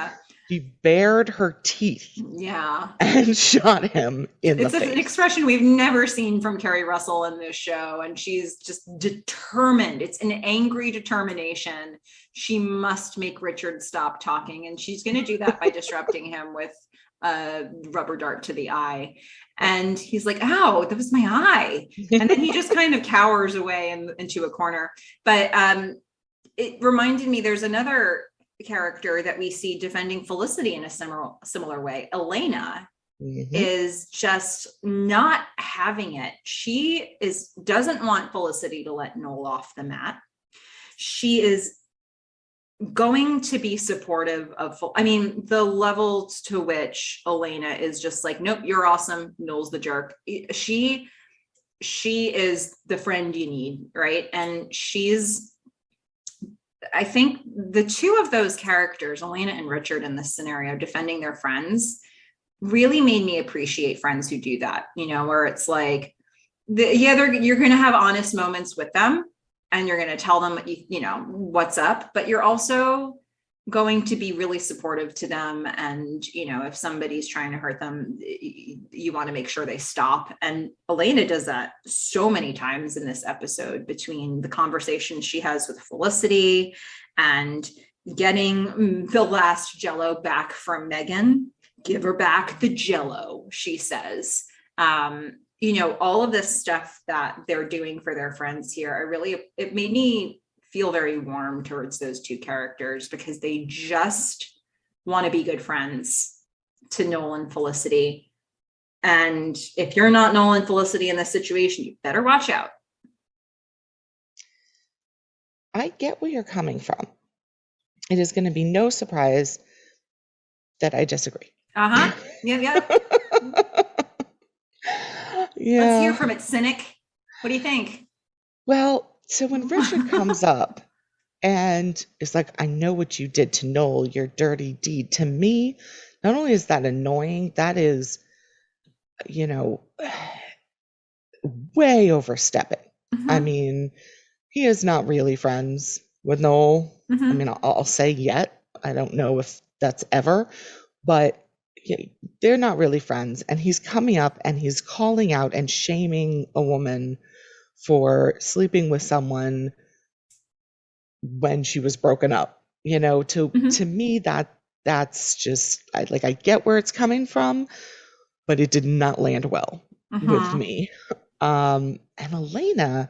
She bared her teeth. Yeah. And shot him in the face. It's an expression we've never seen from Kerry Russell in this show. And she's just determined. It's an angry determination. She must make Richard stop talking. And she's going to do that by disrupting him with a rubber dart to the eye. And he's like, ow, that was my eye. And then he just kind of cowers away into a corner. But it reminded me, there's another character that we see defending Felicity in a similar way. Elena is just not having it. She doesn't want Felicity to let Noel off the mat. She is going to be supportive of, the levels to which Elena is just like, nope, you're awesome. Noel's the jerk. She she is the friend you need, right? And I think the two of those characters, Elena and Richard in this scenario, defending their friends, really made me appreciate friends who do that, where it's like, you're going to have honest moments with them and you're going to tell them, what's up, but you're also going to be really supportive to them. And, if somebody's trying to hurt them, you want to make sure they stop. And Elena does that so many times in this episode, between the conversations she has with Felicity and getting the last Jello back from Megan. Give her back the Jello, she says. All of this stuff that they're doing for their friends here, it made me feel very warm towards those two characters, because they just want to be good friends to Noel and Felicity. And if you're not Noel and Felicity in this situation, you better watch out. I get where you're coming from. It is going to be no surprise that I disagree. Yeah. Yeah. Let's hear from it, Cynic. What do you think? Well, so when Richard comes up and is like, I know what you did to Noel, your dirty deed. To me, not only is that annoying, that is, way overstepping. Mm-hmm. I mean, he is not really friends with Noel. Mm-hmm. I mean, I'll say yet. I don't know if that's ever, but they're not really friends. And he's coming up and he's calling out and shaming a woman for sleeping with someone when she was broken up. To me, that's just, I get where it's coming from, but it did not land well with me. And Elena,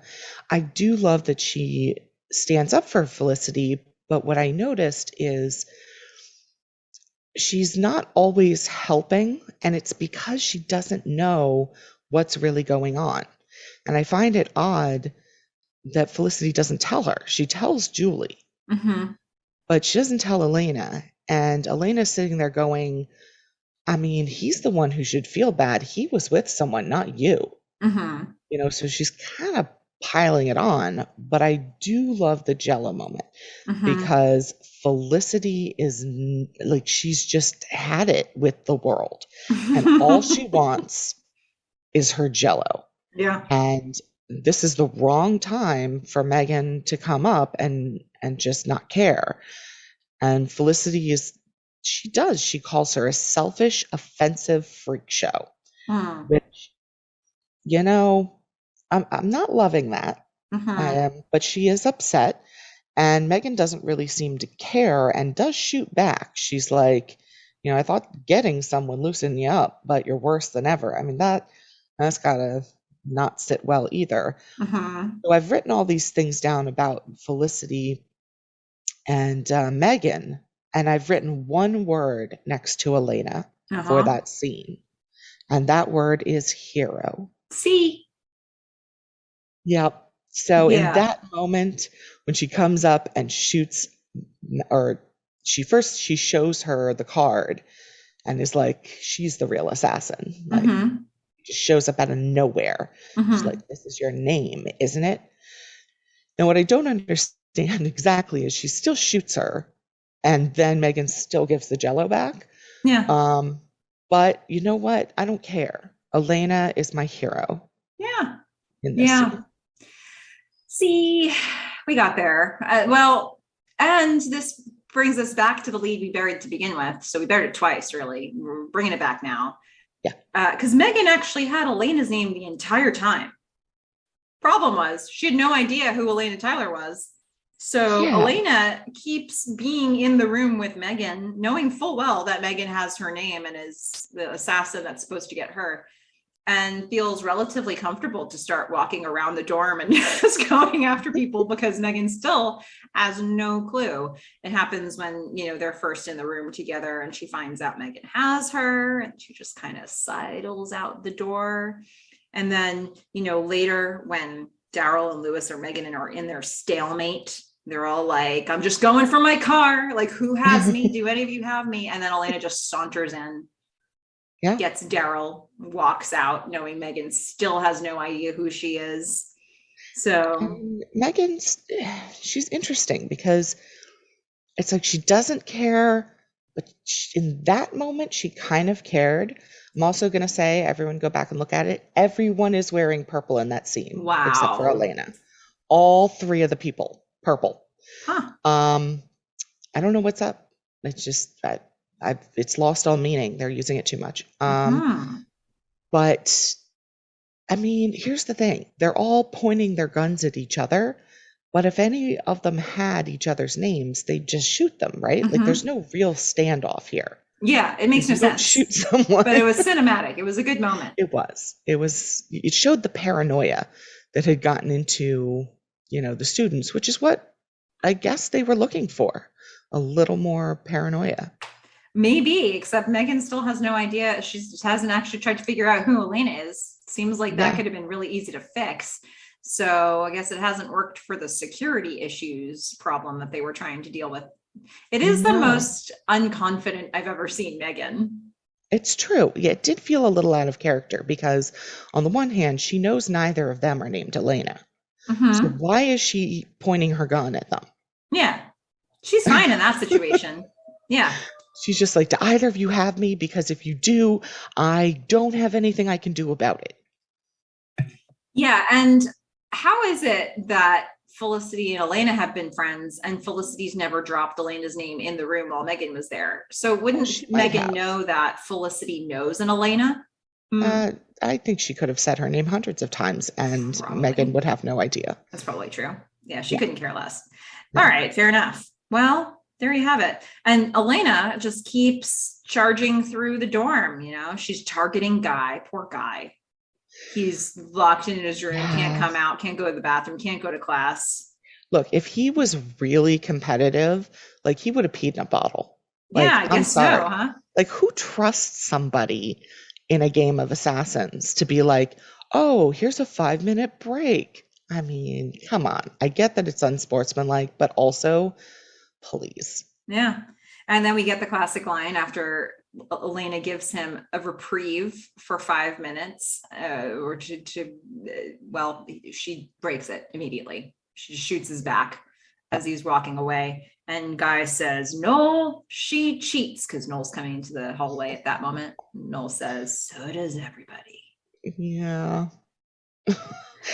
I do love that she stands up for Felicity, but what I noticed is she's not always helping, and it's because she doesn't know what's really going on. And I find it odd that Felicity doesn't tell her. She tells Julie, but she doesn't tell Elena. And Elena's sitting there going, I mean, he's the one who should feel bad. He was with someone, not you. So she's kind of piling it on. But I do love the Jello moment, because Felicity is like, she's just had it with the world. And all she wants is her Jello. Yeah. And this is the wrong time for Megan to come up and just not care. And Felicity she calls her a selfish, offensive freak show, which, I'm not loving that. But she is upset, and Megan doesn't really seem to care and does shoot back. She's like, I thought getting someone loosened you up, but you're worse than ever. I mean, that's gotta not sit well either. So I've written all these things down about Felicity and Megan, and I've written one word next to Elena for that scene, and that word is hero. See? Yep. So in that moment, when she comes up and shoots, or she shows her the card and is like, she's the real assassin. Like, just shows up out of nowhere. She's like, this is your name, isn't it? And what I don't understand exactly is she still shoots her, and then Megan still gives the Jello back. Yeah. But you know what? I don't care. Elena is my hero. Yeah. In this scene. See, we got there. And this brings us back to the lead we buried to begin with. So we buried it twice, really. We're bringing it back now. Yeah. Because Megan actually had Elena's name the entire time. Problem was, she had no idea who Elena Tyler was. So Elena keeps being in the room with Megan, knowing full well that Megan has her name and is the assassin that's supposed to get her, and feels relatively comfortable to start walking around the dorm and just going after people, because Megan still has no clue. It happens when, they're first in the room together and she finds out Megan has her, and she just kind of sidles out the door. And then, later when Daryl and Lewis or Megan are in their stalemate, they're all like, I'm just going for my car. Like, who has me? Do any of you have me? And then Elena just saunters in Yeah. gets Daryl, walks out knowing Megan still has no idea who she is. So And she's interesting because it's like she doesn't care, but in that moment, she kind of cared. I'm also going to say, everyone go back and look at it. Everyone is wearing purple in that scene, except for wow. Elena. All three of the people, purple. Huh. I don't know what's up. It's just, it's lost all meaning. They're using it too much. Hmm. But I mean, here's the thing. They're all pointing their guns at each other. But if any of them had each other's names, they'd just shoot them, right? Like there's no real standoff here. Yeah, it makes no You don't sense. shoot someone. But it was cinematic. It was a good moment. It showed the paranoia that had gotten into, the students, which is what I guess they were looking for. A little more paranoia. Maybe, except Megan still has no idea. She hasn't actually tried to figure out who Elena is. Seems like that could have been really easy to fix. So I guess it hasn't worked for the security issues problem that they were trying to deal with. It is the most unconfident I've ever seen Megan. It's true. Yeah, it did feel a little out of character because on the one hand, she knows neither of them are named Elena. So why is she pointing her gun at them? Yeah, she's fine in that situation. Yeah. She's just like, do either of you have me? Because if you do, I don't have anything I can do about it. Yeah. And how is it that Felicity and Elena have been friends and Felicity's never dropped Elena's name in the room while Megan was there? So wouldn't Megan know that Felicity knows an Elena? I think she could have said her name hundreds of times and Megan would have no idea. That's probably true. Yeah, she couldn't care less. No. All right, fair enough. Well, there you have it. And Elena just keeps charging through the dorm. She's targeting Guy. Poor Guy. He's locked in his room, can't come out, can't go to the bathroom, can't go to class. Look, if he was really competitive, like he would have peed in a bottle. Yeah, I guess so, huh? Like who trusts somebody in a game of Assassins to be like, oh, here's a 5-minute break? I mean, come on. I get that it's unsportsmanlike, but also, please. Yeah. And then we get the classic line after Elena gives him a reprieve for 5 minutes, or she breaks it immediately. She shoots his back as he's walking away. And Guy says, Noel, she cheats, because Noel's coming into the hallway at that moment. Noel says, so does everybody. Yeah.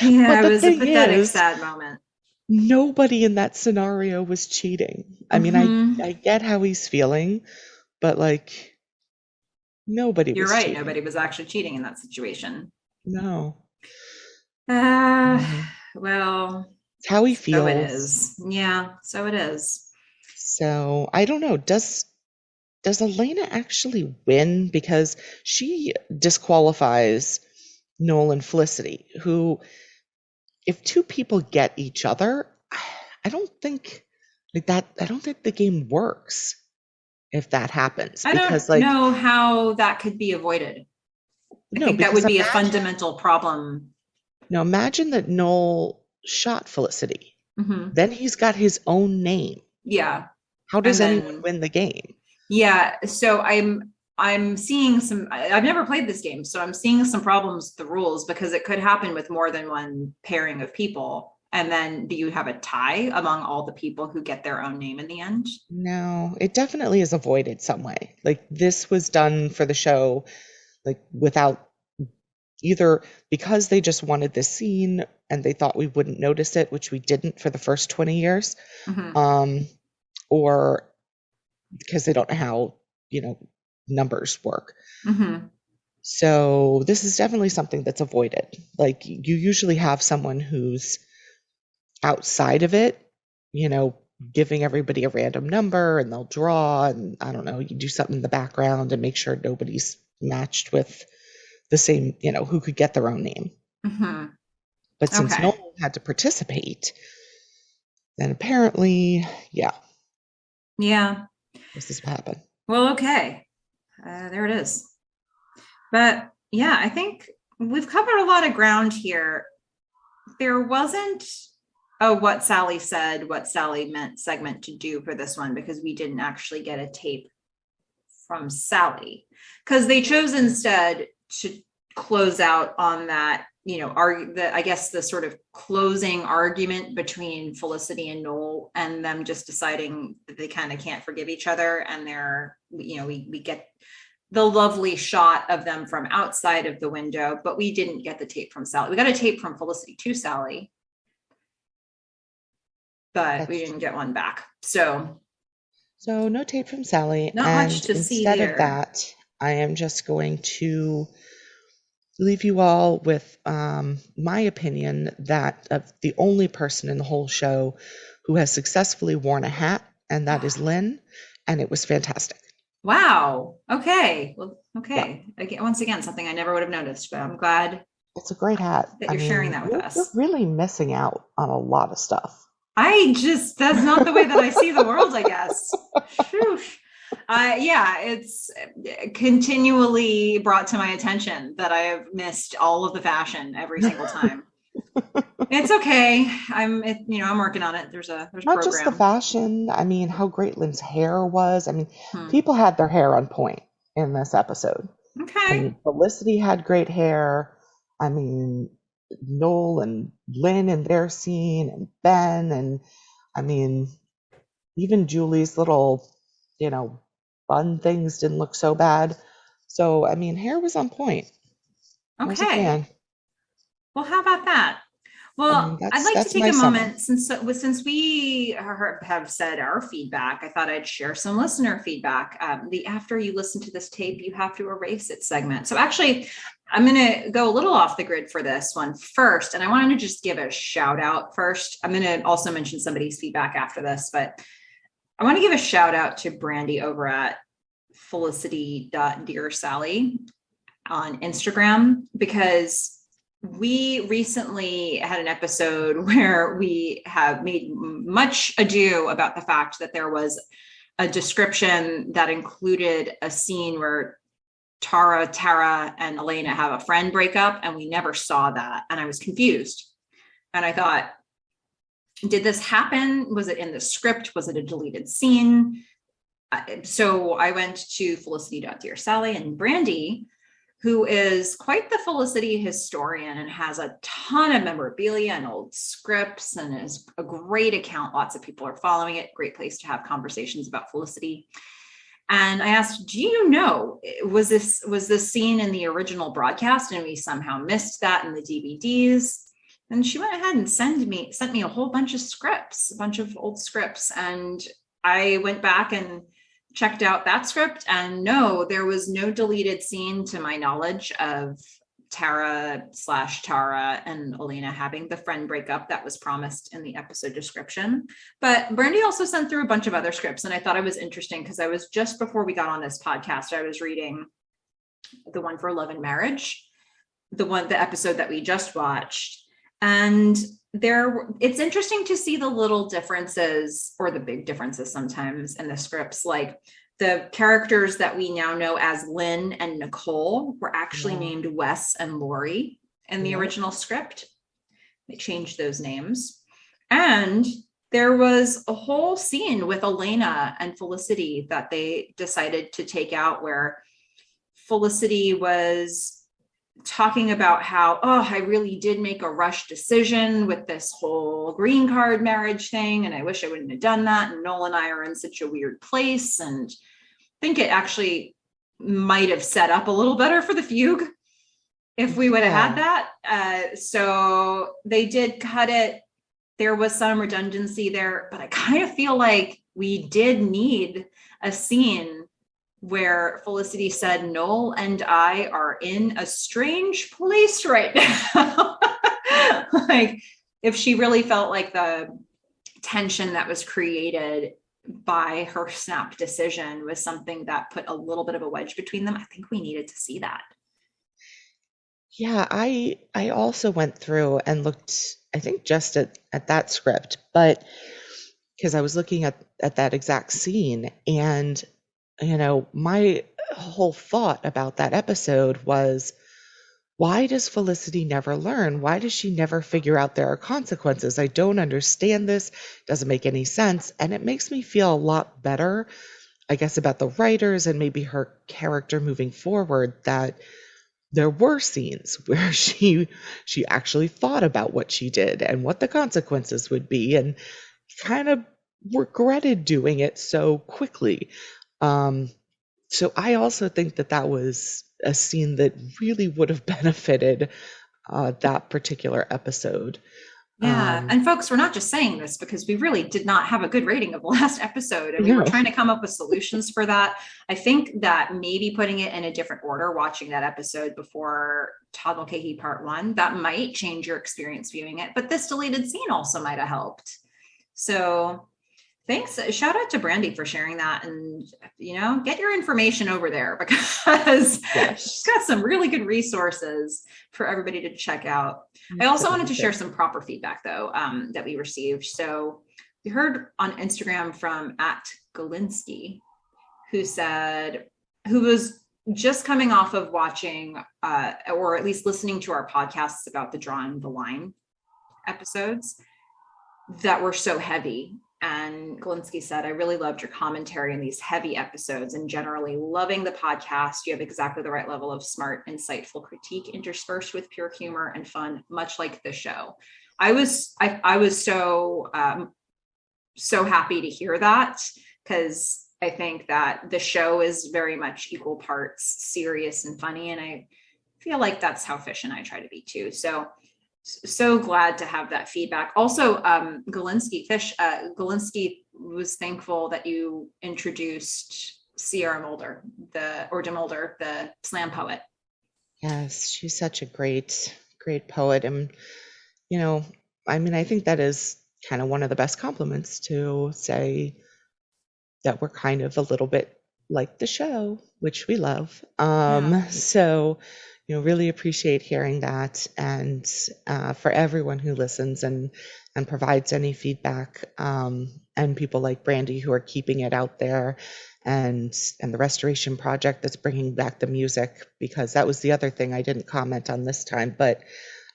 Yeah, it was a pathetic, sad moment. Nobody in that scenario was cheating. I mean, I get how he's feeling, but like nobody was cheating. You're right. Nobody was actually cheating in that situation. No. Well, it's how he feels. So it is. Yeah, so it is. So I don't know. Does Elena actually win? Because she disqualifies Noel and Felicity, who, if two people get each other, I don't think the game works if that happens. I don't know how that could be avoided. I think that would be a fundamental problem. Now imagine that Noel shot Felicity. Then he's got his own name. Yeah. How does anyone win the game? Yeah. So I'm seeing I've never played this game, so I'm seeing some problems with the rules because it could happen with more than one pairing of people. And then do you have a tie among all the people who get their own name in the end? No, it definitely is avoided some way. Like this was done for the show, like without either because they just wanted this scene and they thought we wouldn't notice it, which we didn't for the first 20 years, or because they don't know how, numbers work. So this is definitely something that's avoided. Like you usually have someone who's outside of it, giving everybody a random number and they'll draw and I don't know, you do something in the background and make sure nobody's matched with the same, who could get their own name. But since no one had to participate, then apparently, this has happened. Well, okay. There it is. But yeah, I think we've covered a lot of ground here. There wasn't what Sally said, what Sally meant segment to do for this one because we didn't actually get a tape from Sally, because they chose instead to close out on that, I guess the sort of closing argument between Felicity and Noel, and them just deciding that they kind of can't forgive each other. And we get the lovely shot of them from outside of the window, but we didn't get the tape from Sally. We got a tape from Felicity to Sally, but we didn't get one back. So no tape from Sally. Not much to see instead there. of that, I am just going to leave you all with my opinion that of the only person in the whole show who has successfully worn a hat, and that is Lynn, and it was fantastic. Wow. Okay. Well, okay. Yeah. Again, once again, something I never would have noticed, but I'm glad it's a great hat that you're sharing that with us. You're really missing out on a lot of stuff. That's not the way that I see the world, I guess. It's continually brought to my attention that I have missed all of the fashion every single time. It's okay. I'm working on it. There's a not just the fashion. I mean, how great Lynn's hair was. I mean, people had their hair on point in this episode. Okay. Felicity had great hair. I mean, Noel and Lynn in their scene, and Ben, and I mean, even Julie's little, bun things didn't look so bad. So, I mean, hair was on point. Okay. Well, how about that? Well, I'd like to take a moment since we have said our feedback. I thought I'd share some listener feedback. The after you listen to this tape, you have to erase it segment. So actually, I'm going to go a little off the grid for this one first, and I wanted to just give a shout out first. I'm going to also mention somebody's feedback after this, but I want to give a shout out to Brandy over at felicity.dearsally on Instagram, because we recently had an episode where we have made much ado about the fact that there was a description that included a scene where Tara, and Elena have a friend breakup, and we never saw that. And I was confused. And I thought, did this happen? Was it in the script? Was it a deleted scene? So I went to felicity.dearsally, and Brandy, who is quite the Felicity historian and has a ton of memorabilia and old scripts and is a great account. Lots of people are following it. Great place to have conversations about Felicity. And I asked, do you know, was this scene in the original broadcast and we somehow missed that in the DVDs? And she went ahead and sent me a whole bunch of scripts, a bunch of old scripts. And I went back and checked out that script, and no, there was no deleted scene to my knowledge of Tara and Elena having the friend breakup that was promised in the episode description. But Brandy also sent through a bunch of other scripts, and I thought it was interesting because I was just before we got on this podcast, I was reading the one for Love and Marriage, the episode that we just watched, and it's interesting to see the little differences, or the big differences sometimes, in the scripts. Like the characters that we now know as Lynn and Nicole were actually named Wes and Lori in the original script. They changed those names. And there was a whole scene with Elena and Felicity that they decided to take out, where Felicity was talking about how, I really did make a rush decision with this whole green card marriage thing, and I wish I wouldn't have done that. And Noel and I are in such a weird place. And I think it actually might have set up a little better for the fugue if we would have had that. So they did cut it. There was some redundancy there, but I kind of feel like we did need a scene where Felicity said, Noel and I are in a strange place right now. Like, if she really felt like the tension that was created by her snap decision was something that put a little bit of a wedge between them, I think we needed to see that. Yeah, I also went through and looked, I think, just at that script, but because I was looking at that exact scene, and my whole thought about that episode was, why does Felicity never learn? Why does she never figure out there are consequences? I don't understand this. It doesn't make any sense. And it makes me feel a lot better I guess, about the writers and maybe her character moving forward, that there were scenes where she actually thought about what she did and what the consequences would be, and kind of regretted doing it so quickly. So I also think that that was a scene that really would have benefited that particular episode. Yeah. And folks, we're not just saying this because we really did not have a good rating of the last episode. And we were No. trying to come up with solutions for that. I think that maybe putting it in a different order, watching that episode before Todd Mulcahy Part 1, that might change your experience viewing it. But this deleted scene also might have helped. So thanks. Shout out to Brandy for sharing that, and get your information over there, because she's got some really good resources for everybody to check out. I also wanted to share some proper feedback though, that we received. So we heard on Instagram from @Galinsky, who was just coming off of watching or at least listening to our podcasts about the Drawing the Line episodes that were so heavy. And Galinsky said, I really loved your commentary on these heavy episodes, and generally loving the podcast. You have exactly the right level of smart, insightful critique interspersed with pure humor and fun, much like the show. I was so happy to hear that, because I think that the show is very much equal parts serious and funny. And I feel like that's how Fish and I try to be too. So glad to have that feedback. Also, Galinsky was thankful that you introduced Sierra Mulder, De Mulder, the slam poet. Yes, she's such a great poet. And, I think that is kind of one of the best compliments, to say that we're kind of a little bit like the show, which we love. So, really appreciate hearing that. And for everyone who listens and provides any feedback, and people like Brandy who are keeping it out there, and the Restoration Project that's bringing back the music, because that was the other thing I didn't comment on this time, but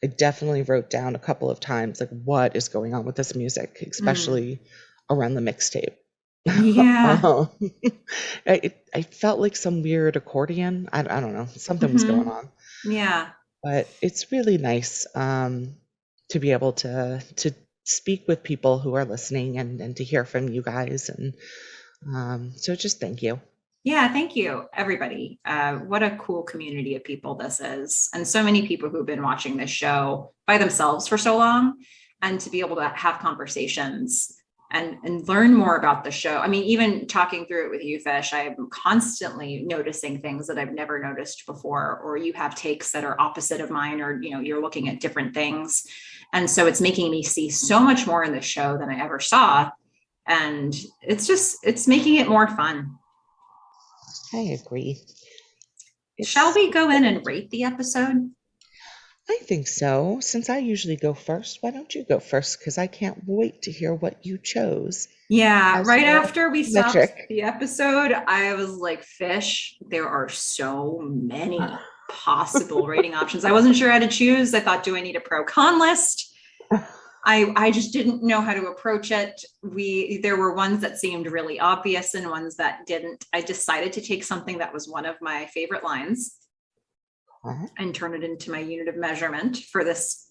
I definitely wrote down a couple of times, like, what is going on with this music, especially around the mixtape. Yeah. I felt like some weird accordion. I don't know. Something was going on. Yeah. But it's really nice to be able to speak with people who are listening, and to hear from you guys. And so just thank you. Yeah, thank you, everybody. What a cool community of people this is. And so many people who've been watching this show by themselves for so long, and to be able to have conversations and learn more about the show. I mean, even talking through it with you, Fish, I'm constantly noticing things that I've never noticed before, or you have takes that are opposite of mine, or, you're looking at different things. And so it's making me see so much more in the show than I ever saw. And it's making it more fun. I agree. Shall we go in and rate the episode? I think so. Since I usually go first, why don't you go first? Because I can't wait to hear what you chose. Yeah, right after we stopped the episode, I was like, Fish, there are so many possible rating options. I wasn't sure how to choose. I thought, do I need a pro-con list? I just didn't know how to approach it. There were ones that seemed really obvious and ones that didn't. I decided to take something that was one of my favorite lines and turn it into my unit of measurement for this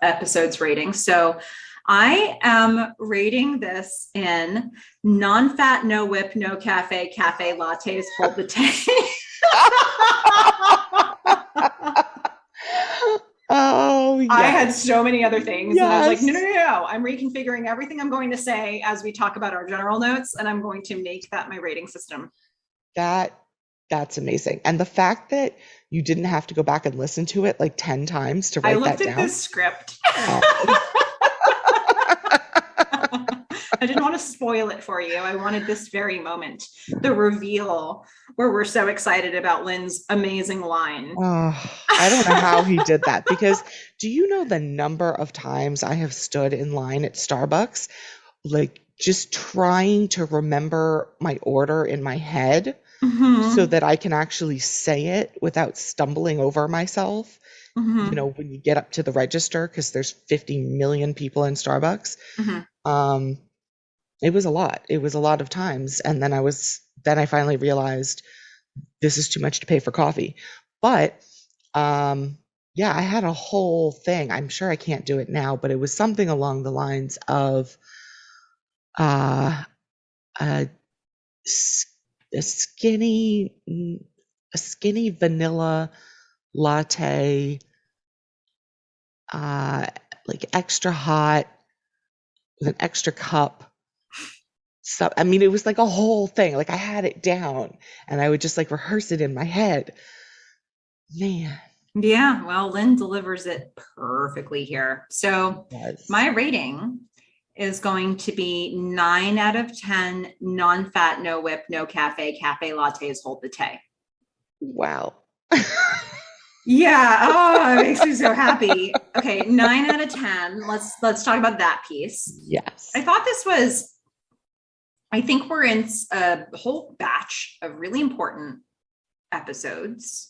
episode's rating. So I am rating this in non-fat, no whip, no cafe lattes, hold the tank. Oh, yes. I had so many other things. Yes. And I was like, no. I'm reconfiguring everything I'm going to say as we talk about our general notes, and I'm going to make that my rating system. That's amazing. And the fact that you didn't have to go back and listen to it like 10 times to write that down. I looked at the script. I didn't want to spoil it for you. I wanted this very moment, the reveal, where we're so excited about Lynn's amazing line. Oh, I don't know how he did that, because do you know the number of times I have stood in line at Starbucks, like just trying to remember my order in my head so that I can actually say it without stumbling over myself? When you get up to the register, because there's 50 million people in Starbucks. It was a lot. It was a lot of times. And then I was then I finally realized this is too much to pay for coffee. But yeah, I had a whole thing. I'm sure I can't do it now, but it was something along the lines of uh, a, a skinny vanilla latte, like extra hot with an extra cup. So, I mean, it was like a whole thing. Like I had it down and I would just like rehearse it in my head. Man. Yeah, well, Lynn delivers it perfectly here. So Yes. my rating is going to be 9 out of 10 non-fat, no whip, no cafe lattes hold the tay. Wow. Yeah. Oh, it makes me so happy. Okay, 9 out of 10. Let's talk about that piece. Yes. I thought this was, I think we're in a whole batch of really important episodes.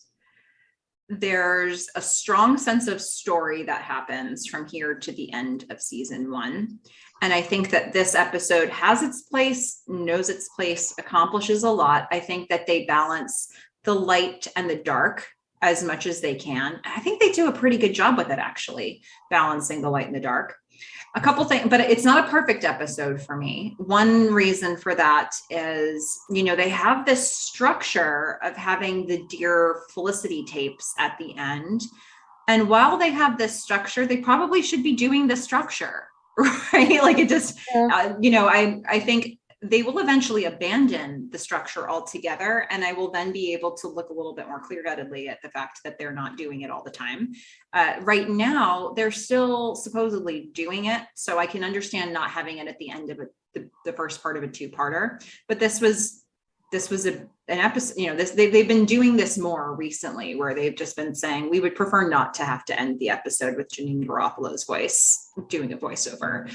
There's a strong sense of story that happens from here to the end of season 1. And I think that this episode has its place, knows its place, accomplishes a lot. I think that they balance the light and the dark as much as they can. I think they do a pretty good job with it, actually, balancing the light and the dark. A couple things, but it's not a perfect episode for me. One reason for that is, they have this structure of having the Dear Felicity tapes at the end. And while they have this structure, they probably should be doing the structure, right? Like it just, I think they will eventually abandon the structure altogether. And I will then be able to look a little bit more clear-headedly at the fact that they're not doing it all the time. Right now, they're still supposedly doing it. So I can understand not having it at the end of the first part of a 2-parter. But this was an episode, they've been doing this more recently where they've just been saying, we would prefer not to have to end the episode with Janeane Garofalo's voice doing a voiceover.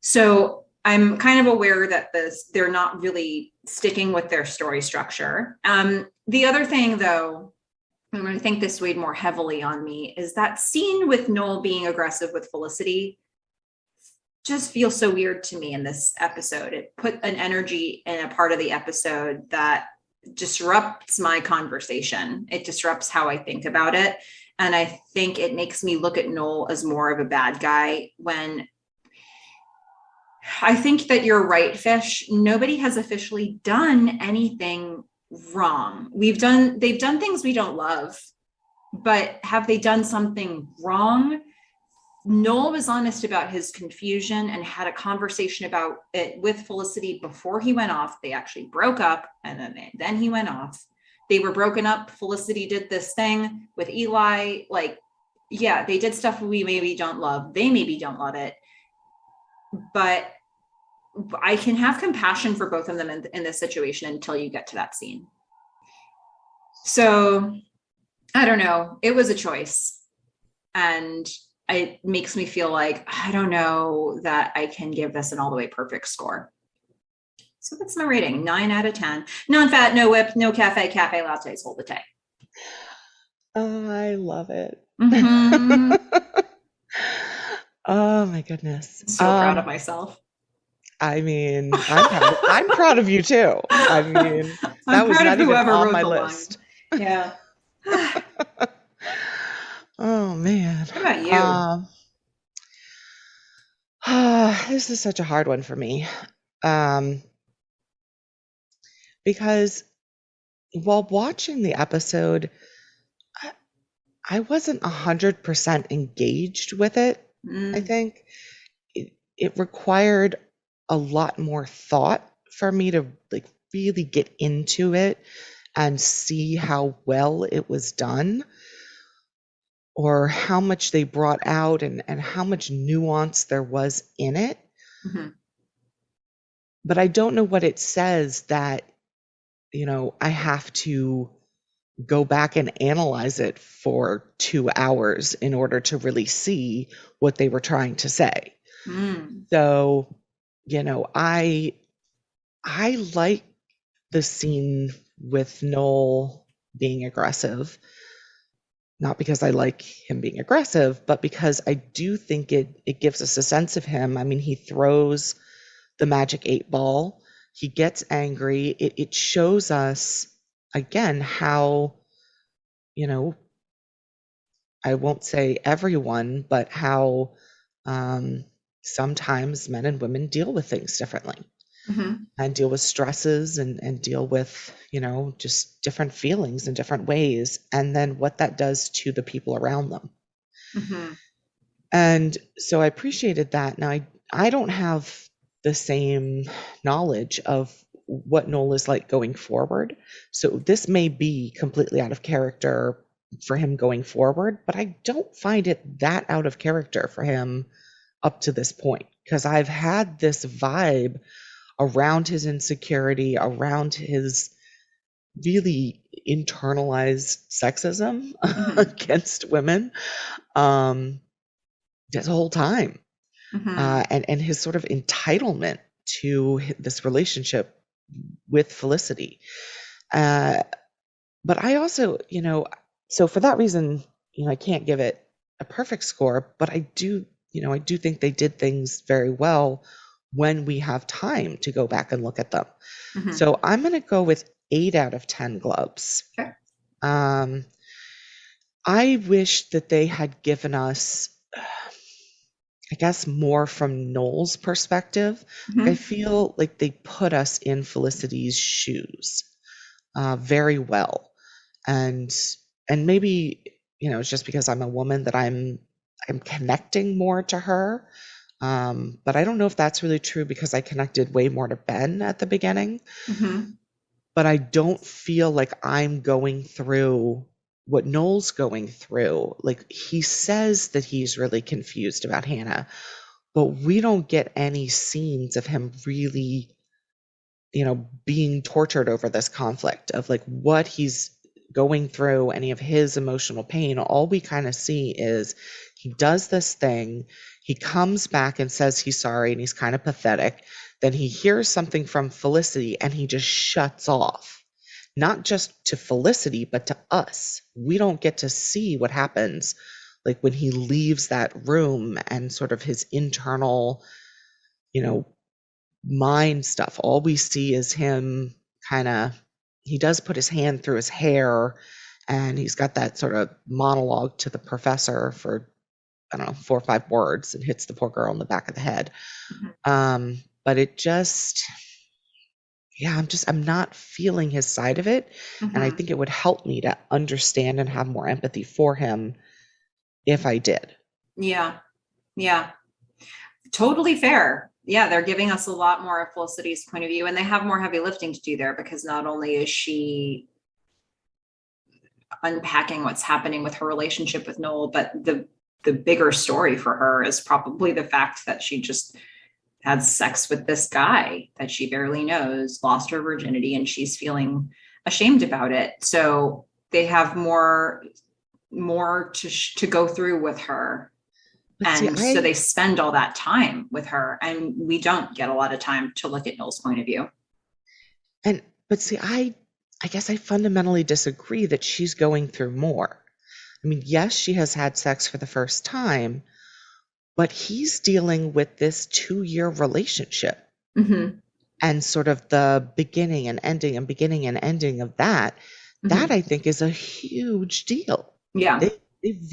So I'm kind of aware that they're not really sticking with their story structure. The other thing, though, and I think this weighed more heavily on me, is that scene with Noel being aggressive with Felicity just feels so weird to me in this episode. It put an energy in a part of the episode that disrupts my conversation. It disrupts how I think about it. And I think it makes me look at Noel as more of a bad guy when I think that you're right, Fish. Nobody has officially done anything wrong. They've done things we don't love, but have they done something wrong? Noel was honest about his confusion and had a conversation about it with Felicity before he went off. They actually broke up and then he went off. They were broken up. Felicity did this thing with Eli. Like, yeah, they did stuff we maybe don't love. They maybe don't love it. But I can have compassion for both of them in this situation until you get to that scene. So I don't know. It was a choice. And it makes me feel like, I don't know that I can give this an all the way perfect score. So that's my rating, 9 out of 10. Non-fat, no whip, no cafe lattes hold the tay. Oh, I love it. Mm-hmm. Oh my goodness. So proud of myself. I mean, I'm proud of you too. I mean, that was not even on my list. Yeah. Oh man. What about you? This is such a hard one for me. Because while watching the episode, I wasn't 100% engaged with it. I think it required a lot more thought for me to like really get into it and see how well it was done, or how much they brought out and how much nuance there was in it. Mm-hmm. But I don't know what it says that, I have to go back and analyze it for 2 hours in order to really see what they were trying to say. So, I like the scene with Noel being aggressive, not because I like him being aggressive, but because I do think it gives us a sense of him. I mean, he throws the magic 8 ball. He gets angry. It shows us again how, you know, I won't say everyone, but how sometimes men and women deal with things differently and deal with stresses and deal with, just different feelings in different ways. And then what that does to the people around them. And so I appreciated that. Now, I don't have the same knowledge of what Noel is like going forward. So this may be completely out of character for him going forward, but I don't find it that out of character for him up to this point, because I've had this vibe around his insecurity, around his really internalized sexism against women this whole time. And his sort of entitlement to this relationship with Felicity. But I also, so for that reason, I can't give it a perfect score, but I do think they did things very well when we have time to go back and look at them. So I'm going to go with 8 out of 10 gloves. Okay. I wish that they had given us, I guess, more from Noel's perspective. I feel like they put us in Felicity's shoes very well. And maybe, it's just because I'm a woman that I'm connecting more to her. But I don't know if that's really true, because I connected way more to Ben at the beginning. But I don't feel like I'm going through what Noel's going through. Like, he says that he's really confused about Hannah, but we don't get any scenes of him really, being tortured over this conflict, of like what he's going through, any of his emotional pain. All we kind of see is he does this thing, he comes back and says he's sorry, and he's kind of pathetic. Then he hears something from Felicity and he just shuts off. Not just to Felicity, but to us. We don't get to see what happens, like when he leaves that room and sort of his internal, mind stuff. All we see is him he does put his hand through his hair, and he's got that sort of monologue to the professor for, I don't know, 4 or 5 words, and hits the poor girl in the back of the head. But it just, I'm not feeling his side of it. And I think it would help me to understand and have more empathy for him if I did. Yeah. Totally fair. Yeah, they're giving us a lot more of Felicity's point of view, and they have more heavy lifting to do there, because not only is she unpacking what's happening with her relationship with Noel, but the bigger story for her is probably the fact that she just had sex with this guy that she barely knows, lost her virginity, and she's feeling ashamed about it. So they have more to go through with her. And so they spend all that time with her, and we don't get a lot of time to look at Noel's point of view. But see, I guess I fundamentally disagree that she's going through more. I mean, yes, she has had sex for the first time, but he's dealing with this 2-year relationship and sort of the beginning and ending of that. That, I think, is a huge deal. Yeah. They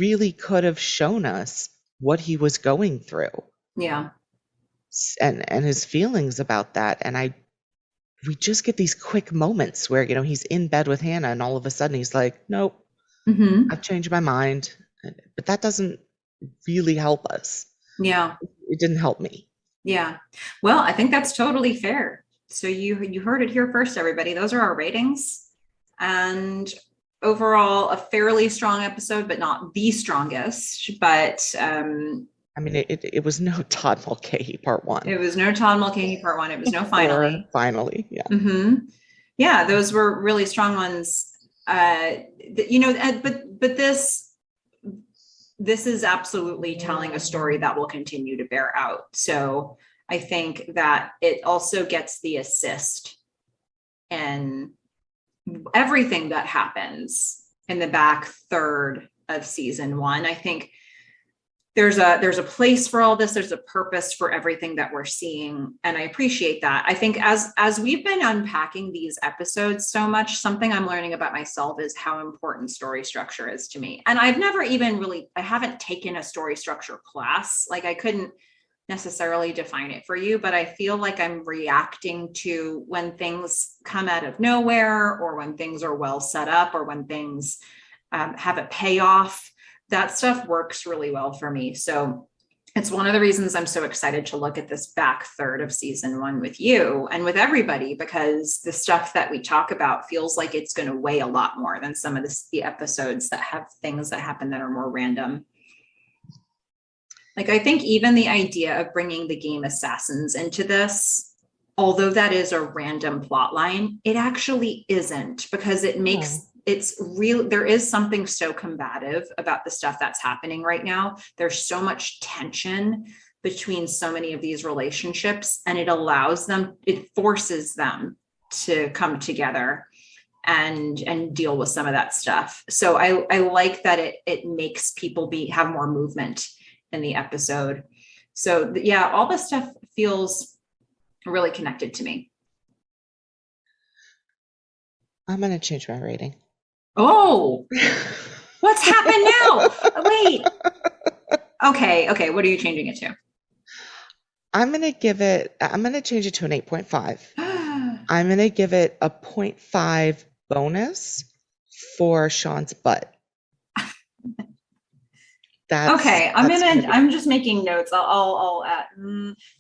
really could have shown us what he was going through. Yeah. And his feelings about that. And we just get these quick moments where, he's in bed with Hannah and all of a sudden he's like, nope, I've changed my mind. But that doesn't really help us. Yeah. It didn't help me. Yeah. Well, I think that's totally fair. So you heard it here first, everybody. Those are our ratings. And overall, a fairly strong episode, but not the strongest. But I mean, it was no Todd Mulcahy part 1. It was no Todd Mulcahy part 1. It was no Finally. Finally, yeah. Yeah, those were really strong ones. But this is absolutely telling a story that will continue to bear out. So I think that it also gets the assist in everything that happens in the back third of season 1. I think there's a place for all this. There's a purpose for everything that we're seeing. And I appreciate that. I think as we've been unpacking these episodes so much, something I'm learning about myself is how important story structure is to me. And I've never even really, I haven't taken a story structure class. Like I couldn't necessarily define it for you, but I feel like I'm reacting to when things come out of nowhere, or when things are well set up, or when things have a payoff. That stuff works really well for me. So it's one of the reasons I'm so excited to look at this back third of season 1 with you and with everybody, because the stuff that we talk about feels like it's going to weigh a lot more than some of the episodes that have things that happen that are more random. Like, I think even the idea of bringing the game assassins into this, although that is a random plot line, it actually isn't, because it makes it's real. There is something so combative about the stuff that's happening right now. There's so much tension between so many of these relationships, and it forces them to come together and deal with some of that stuff. So I like that it makes people have more movement in the episode. So yeah, all this stuff feels really connected to me. I'm going to change my rating. Oh, what's happened now? Wait. Okay. What are you changing it to? I'm going to change it to an 8.5. I'm going to give it a 0.5 bonus for Sean's butt. I'm just making notes. I'll add.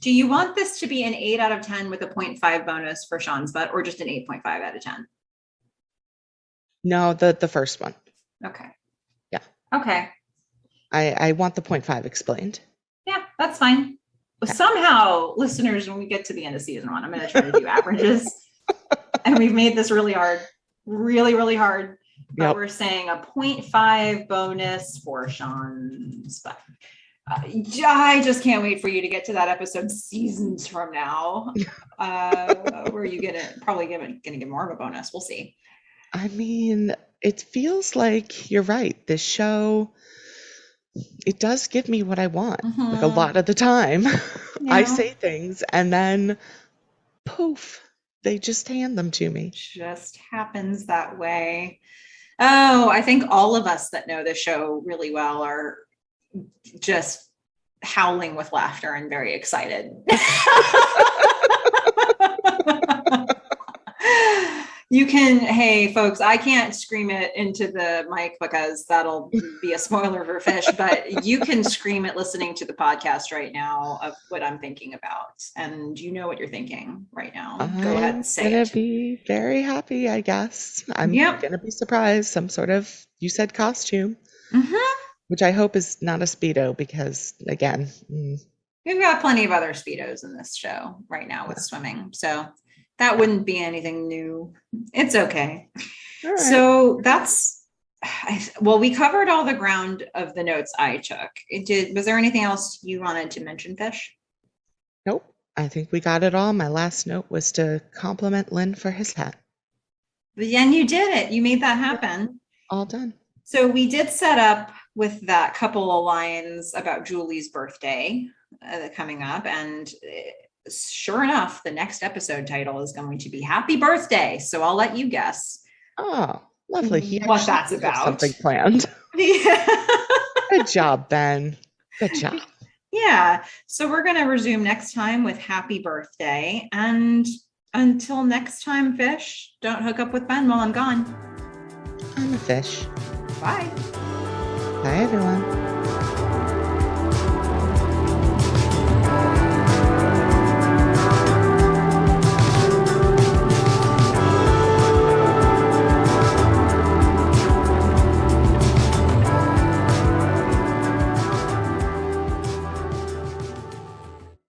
Do you want this to be an 8 out of 10 with a 0.5 bonus for Sean's butt, or just an 8.5 out of 10? No, the first one. Okay. Yeah. Okay. I want the 0.5 explained. Yeah, that's fine. Okay. Somehow, listeners, when we get to the end of season 1, I'm going to try to do averages. And we've made this really hard. Really, really hard. But We're saying a 0.5 bonus for Sean's butt. I just can't wait for you to get to that episode seasons from now. Where you probably gonna give more of a bonus. We'll see. I mean, it feels like you're right. This show, it does give me what I want. Like a lot of the time. Yeah. I say things and then poof, they just hand them to me. Just happens that way. Oh, I think all of us that know the show really well are just howling with laughter and very excited. Hey folks, I can't scream it into the mic because that'll be a spoiler for Fish, but you can scream it listening to the podcast right now of what I'm thinking about. And you know what you're thinking right now. Go ahead and say it. I'm going to be very happy, I guess. I'm going to be surprised. Some sort of, you said costume, which I hope is not a Speedo because, again. We've got plenty of other Speedos in this show right now with swimming. So that wouldn't be anything new. It's okay. Right. So we covered all the ground of the notes I took. Was there anything else you wanted to mention, Fish? Nope. I think we got it all. My last note was to compliment Lynn for his hat. And you did it. You made that happen. All done. So we did set up with that couple of lines about Julie's birthday coming up, and sure enough, the next episode title is going to be Happy Birthday. So I'll let you guess. Oh, lovely. What that's about. Something planned. Yeah. Good job, Ben. Good job. Yeah. So we're going to resume next time with Happy Birthday. And until next time, Fish, don't hook up with Ben while I'm gone. I'm a fish. Bye. Bye, everyone.